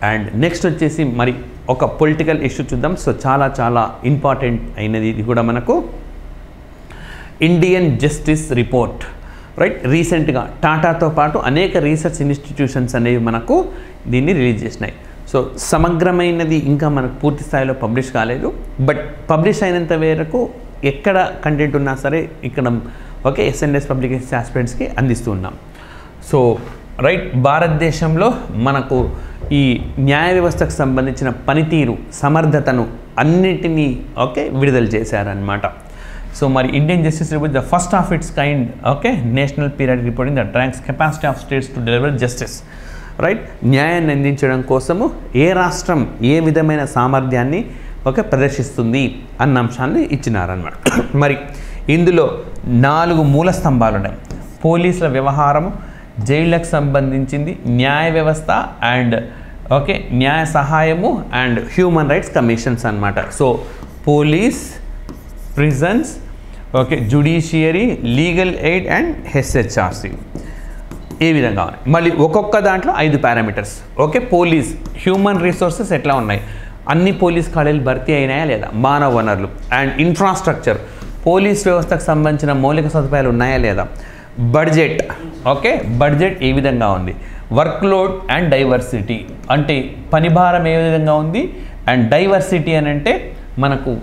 అండ్ నెక్స్ట్ వచ్చేసి మరి ఒక పొలిటికల్ ఇష్యూ చూద్దాం. సో చాలా చాలా ఇంపార్టెంట్ అయినది ఇది కూడా మనకు, ఇండియన్ జస్టిస్ రిపోర్ట్, రైట్. రీసెంట్గా టాటాతో పాటు అనేక రీసెర్చ్ ఇన్స్టిట్యూషన్స్ అనేవి మనకు దీన్ని రిలీజ్ చేసినాయి. సో సమగ్రమైనది ఇంకా మనకు పూర్తి స్థాయిలో పబ్లిష్ కాలేదు, బట్ పబ్లిష్ అయినంత మేరకు ఎక్కడ కంటెంట్ ఉన్నా సరే ఇక్కడ ఓకే ఎస్ఎన్ఎస్ పబ్లికేషన్స్ ఆస్పిరెంట్స్కి అందిస్తూ ఉన్నాం. సో రైట్, భారతదేశంలో మనకు ఈ న్యాయ వ్యవస్థకు సంబంధించిన పనితీరు సమర్థతను అన్నిటినీ ఓకే విడుదల చేశారనమాట. సో మరి Indian justice report the first of it's kind okay national periodic reporting that ranks capacity of states to deliver justice. Right, న్యాయాన్ని అందించడం కోసము ఏ రాష్ట్రం ఏ విధమైన సామర్థ్యాన్ని ఓకే ప్రదర్శిస్తుంది అన్న అంశాన్ని ఇచ్చినారన్నమాట. మరి ఇందులో 4 మూల స్తంభాలు ఉన్నాయి. పోలీసుల వ్యవహారము, జైళ్ళకు సంబంధించింది, న్యాయ వ్యవస్థ అండ్ ఓకే న్యాయ సహాయము అండ్ హ్యూమన్ రైట్స్ కమిషన్స్ అన్నమాట. So police, prisons, okay judiciary, legal aid and HHRC ఏ విధంగా ఉన్నాయి. మళ్ళీ ఒక్కొక్క దాంట్లో 5 parameters. Okay police human resources ఎట్లా ఉన్నాయి, అన్ని పోలీస్ ఖాళీలు భర్తీ అయినాయా లేదా, మానవ వనరులు అండ్ ఇన్ఫ్రాస్ట్రక్చర్, పోలీస్ వ్యవస్థకు సంబంధించిన మౌలిక సదుపాయాలు ఉన్నాయా లేదా, బడ్జెట్ ఓకే బడ్జెట్ ఏ విధంగా ఉంది, వర్క్ లోడ్ అండ్ డైవర్సిటీ అంటే పని భారం ఏ విధంగా ఉంది, అండ్ డైవర్సిటీ అని అంటే మనకు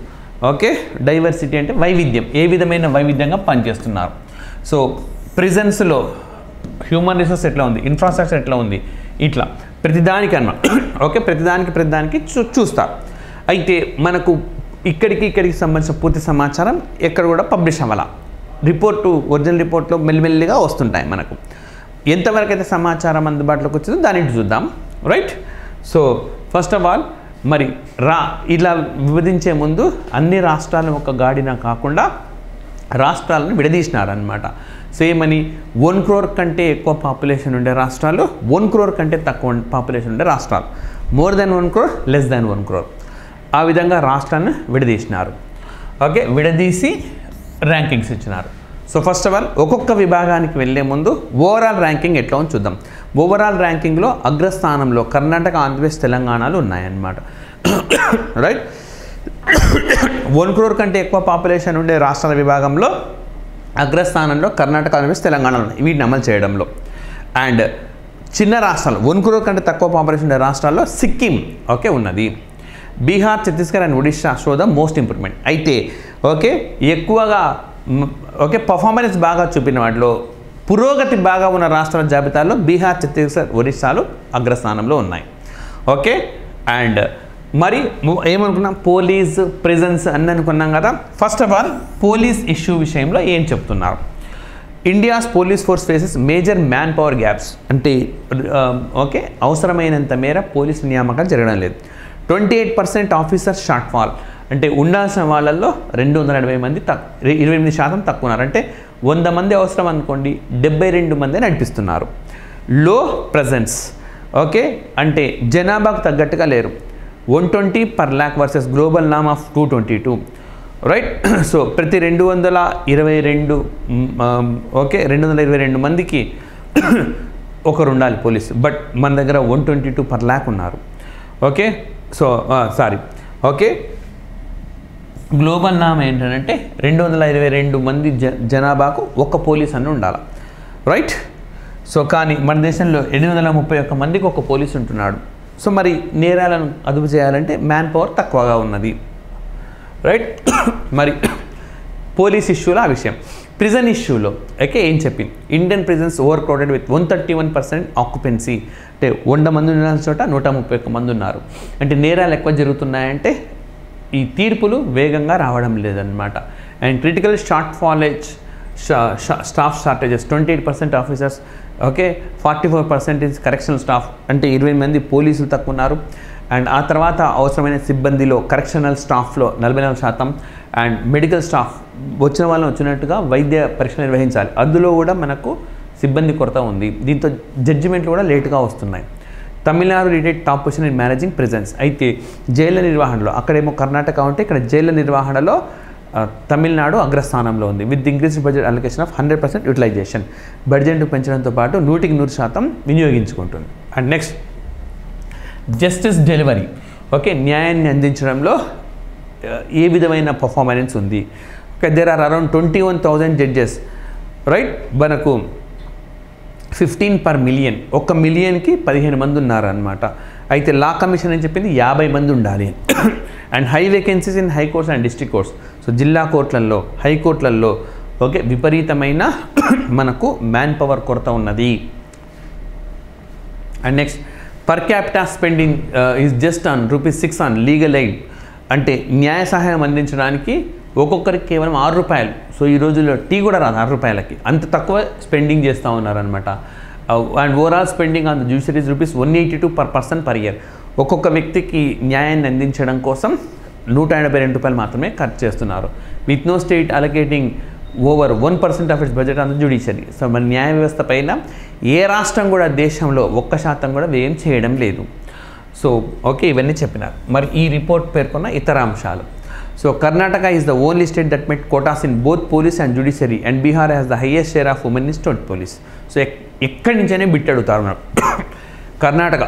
ఓకే డైవర్సిటీ అంటే వైవిధ్యం, ఏ విధమైన వైవిధ్యంగా పనిచేస్తున్నారు. సో ప్రిజన్స్లో హ్యూమన్ రిసోర్స్ ఎట్లా ఉంది, ఇన్ఫ్రాస్ట్రక్చర్ ఎట్లా ఉంది, ఇట్లా ప్రతిదానికి అన్నమాట. ఓకే ప్రతిదానికి చూస్తారు. అయితే మనకు ఇక్కడికి సంబంధించిన పూర్తి సమాచారం ఎక్కడ కూడా పబ్లిష్ అవ్వాల. రిపోర్టు ఒరిజినల్ రిపోర్ట్లో మెల్లిమెల్లిగా వస్తుంటాయి. మనకు ఎంతవరకు అయితే సమాచారం అందుబాటులోకి వచ్చిందో దాన్ని చూద్దాం. Right, so first of all మరి ఇలా విభజించే ముందు అన్ని రాష్ట్రాలను ఒక గాడిన కాకుండా రాష్ట్రాలను విడదీసినారనమాట. సేమ్ అని 1 crore కంటే ఎక్కువ పాపులేషన్ ఉండే రాష్ట్రాలు, 1 crore కంటే తక్కువ పాపులేషన్ ఉండే రాష్ట్రాలు, more than 1 crore, less than 1 crore ఆ విధంగా రాష్ట్రాలను విడదీసినారు. ఓకే విడదీసి ర్యాంకింగ్స్ ఇచ్చినారు. సో ఫస్ట్ ఆఫ్ ఆల్ ఒక్కొక్క విభాగానికి వెళ్ళే ముందు ఓవరాల్ ర్యాంకింగ్ ఎట్లా ఉందో చూద్దాం. ఓవరాల్ ర్యాంకింగ్లో అగ్రస్థానంలో కర్ణాటక, ఆంధ్రప్రదేశ్, తెలంగాణలు ఉన్నాయన్నమాట. రైట్, 1 crore కంటే ఎక్కువ పాపులేషన్ ఉండే రాష్ట్రాల విభాగంలో అగ్రస్థానంలో కర్ణాటక, ఆంధ్రప్రదేశ్, తెలంగాణ ఉన్నాయి వీటిని అమలు చేయడంలో. అండ్ చిన్న రాష్ట్రాలు 1 crore కంటే తక్కువ పాపులేషన్ ఉండే రాష్ట్రాల్లో సిక్కిం ఓకే ఉన్నది. Bihar, Chhattisgarh and Odisha show the most improvement. అయితే ఓకే ఎక్కువగా ఓకే పర్ఫార్మెన్స్ బాగా చూపిన వాటిలో పురోగతి బాగా ఉన్న రాష్ట్రాల జాబితాలో బీహార్, ఛత్తీస్గఢ్, ఒడిశాలు అగ్రస్థానంలో ఉన్నాయి. ఓకే అండ్ మరి ఏమనుకున్నాం, పోలీస్, ప్రిజన్స్ అని అనుకున్నాం కదా. First of all police issue విషయంలో ఏం చెప్తున్నారు, India's police force faces major man power gaps అంటే ఓకే అవసరమైనంత మేర పోలీస్ నియామకాలు జరగడం లేదు. 28% ఆఫీసర్స్ షార్ట్ ఫాల్ అంటే ఉండాల్సిన వాళ్ళల్లో 280 మంది 28% తక్కువ ఉన్నారు. అంటే 100 మంది అవసరం అనుకోండి, 72 మంది నడిపిస్తున్నారు. లో ప్రెజెన్స్ ఓకే అంటే జనాభాకు తగ్గట్టుగా లేరు. 120 per lakh వర్సెస్ గ్లోబల్ నామ్ ఆఫ్ 222. రైట్, సో ప్రతి 222 ఓకే 222 మందికి ఒకరు ఉండాలి పోలీసు, బట్ మన దగ్గర 122 per lakh ఉన్నారు. Okay so sorry okay global నామ్ ఏంటంటే 222 మంది జనాభాకు ఒక పోలీస్ అని ఉండాలి. రైట్, సో కానీ మన దేశంలో 831 మందికి ఒక పోలీసు ఉంటున్నాడు. సో మరి నేరాలను అదుపు చేయాలంటే మ్యాన్ పవర్ తక్కువగా ఉన్నది. రైట్, మరి పోలీస్ ఇష్యూలో ఆ విషయం. ప్రిజన్ ఇష్యూలో ఓకే ఏం చెప్పింది, Indian prisons over crowded with 131% occupancy అంటే 100 మంది ఉన్న చోట 131 మంది ఉన్నారు. అంటే నేరాలు ఎక్కువ జరుగుతున్నాయంటే ఈ తీర్పులు వేగంగా రావడం లేదన్నమాట. And critical staff shortages 28% officers okay 44% correctional staff అంటే 20 మంది పోలీసులు తక్కువ ఉన్నారు. అండ్ ఆ తర్వాత అవసరమైన సిబ్బందిలో కరెక్షనల్ స్టాఫ్లో 44% అండ్ మెడికల్ స్టాఫ్ వచ్చిన వాళ్ళని వచ్చినట్టుగా వైద్య పరీక్షలు నిర్వహించాలి, అందులో కూడా మనకు సిబ్బంది కొరత ఉంది. దీంతో జడ్జిమెంట్లు కూడా లేటుగా వస్తున్నాయి. Tamil Nadu రిటేట్ top position in managing prisons. అయితే జైళ్ళ నిర్వహణలో అక్కడేమో కర్ణాటక ఉంటే ఇక్కడ జైళ్ళ నిర్వహణలో తమిళనాడు అగ్రస్థానంలో ఉంది. With increased budget allocation of 100% utilisation. Budget పెంచడంతో పాటు 100% వినియోగించుకుంటుంది. And next justice delivery okay న్యాయాన్ని అందించడంలో ఏ విధమైన పర్ఫార్మెన్స్ ఉంది. Okay there are around 21,000 judges. Right, మనకు 15 per million, 1 మిలియన్కి 15 మంది ఉన్నారనమాట. అయితే లా కమిషన్ అని చెప్పింది 50 మంది ఉండాలి. And high vacancies in high courts and district courts. So జిల్లా కోర్టులలో, హైకోర్టులలో ఓకే, విపరీతమైన మనకు మ్యాన్ పవర్ కొరత ఉన్నది. And next, per capita spending is just on ₹6 on legal aid. అంటే న్యాయ సహాయం అందించడానికి ఒక్కొక్కరికి కేవలం ₹6. సో ఈ రోజుల్లో టీ కూడా రాదు ₹6కి, అంత తక్కువ స్పెండింగ్ చేస్తూ ఉన్నారనమాట. And overall spending on the judiciary is ₹182 per person per year. ఒక్కొక్క వ్యక్తికి న్యాయాన్ని అందించడం కోసం ₹182 మాత్రమే ఖర్చు చేస్తున్నారు. With no state allocating over 1% of its budget on the judiciary. So మన న్యాయ వ్యవస్థ పైన ఏ రాష్ట్రం కూడా దేశంలో 1% కూడా వ్యయం చేయడం లేదు. సో ఓకే, ఇవన్నీ చెప్పినారు. మరి ఈ రిపోర్ట్ పేర్కొన్న ఇతర అంశాలు. So Karnataka is the only state that met Kotas in both police and judiciary and Bihar has the highest share of women in state police. So ఎక్కడి నుంచైనా బిట్ అడుగుతారు. కర్ణాటక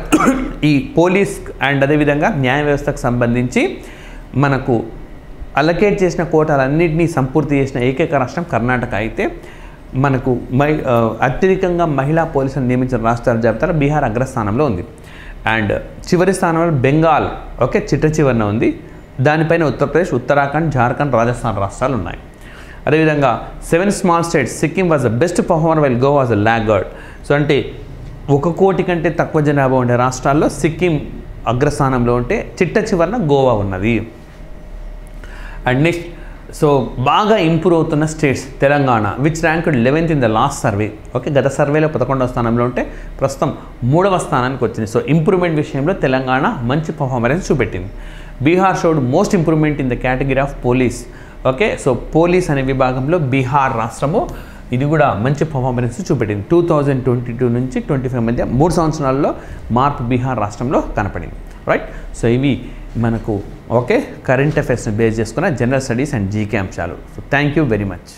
ఈ పోలీస్ అండ్ అదేవిధంగా న్యాయ వ్యవస్థకు సంబంధించి మనకు అలొకేట్ చేసిన కోటాలన్నింటినీ సంపూర్తి చేసిన ఏకైక రాష్ట్రం కర్ణాటక అయితే, మనకు అత్యధికంగా మహిళా పోలీసులను నియమించిన రాష్ట్రాల జాబితాలో బీహార్ అగ్రస్థానంలో ఉంది. అండ్ చివరి స్థానంలో బెంగాల్ ఓకే చిట్ట చివరన ఉంది. దానిపైన ఉత్తరప్రదేశ్, ఉత్తరాఖండ్, జార్ఖండ్, రాజస్థాన్ రాష్ట్రాలు ఉన్నాయి. అదేవిధంగా 7 small states, Sikkim was the best performer while Goa was the laggard. So అంటే 1 కోటి కంటే తక్కువ జనాభా ఉండే రాష్ట్రాల్లో సిక్కిం అగ్రస్థానంలో ఉంటే చిట్ట చివరన గోవా ఉన్నది. అండ్ నెక్స్ట్, సో బాగా ఇంప్రూవ్ అవుతున్న states Telangana, which ranked 11th in the last survey. Okay, గత సర్వేలో 11వ స్థానంలో ఉంటే ప్రస్తుతం 3వ స్థానానికి వచ్చింది. సో ఇంప్రూవ్మెంట్ విషయంలో తెలంగాణ మంచి పర్ఫార్మెన్స్ చూపెట్టింది. Bihar showed most improvement in the category of police. Okay, so police అనే విభాగంలో బీహార్ రాష్ట్రము ఇది కూడా మంచి పర్ఫార్మెన్స్ చూపెట్టింది. 2022 నుంచి 25 మధ్య 3 సంవత్సరాల్లో మార్పు బీహార్ రాష్ట్రంలో కనపడింది. రైట్, సో ఇవి మనకు ఓకే కరెంట్ అఫైర్స్ని బేస్ చేసుకున్న జనరల్ స్టడీస్ అండ్ జీకే అంశాలు. So thank you very much.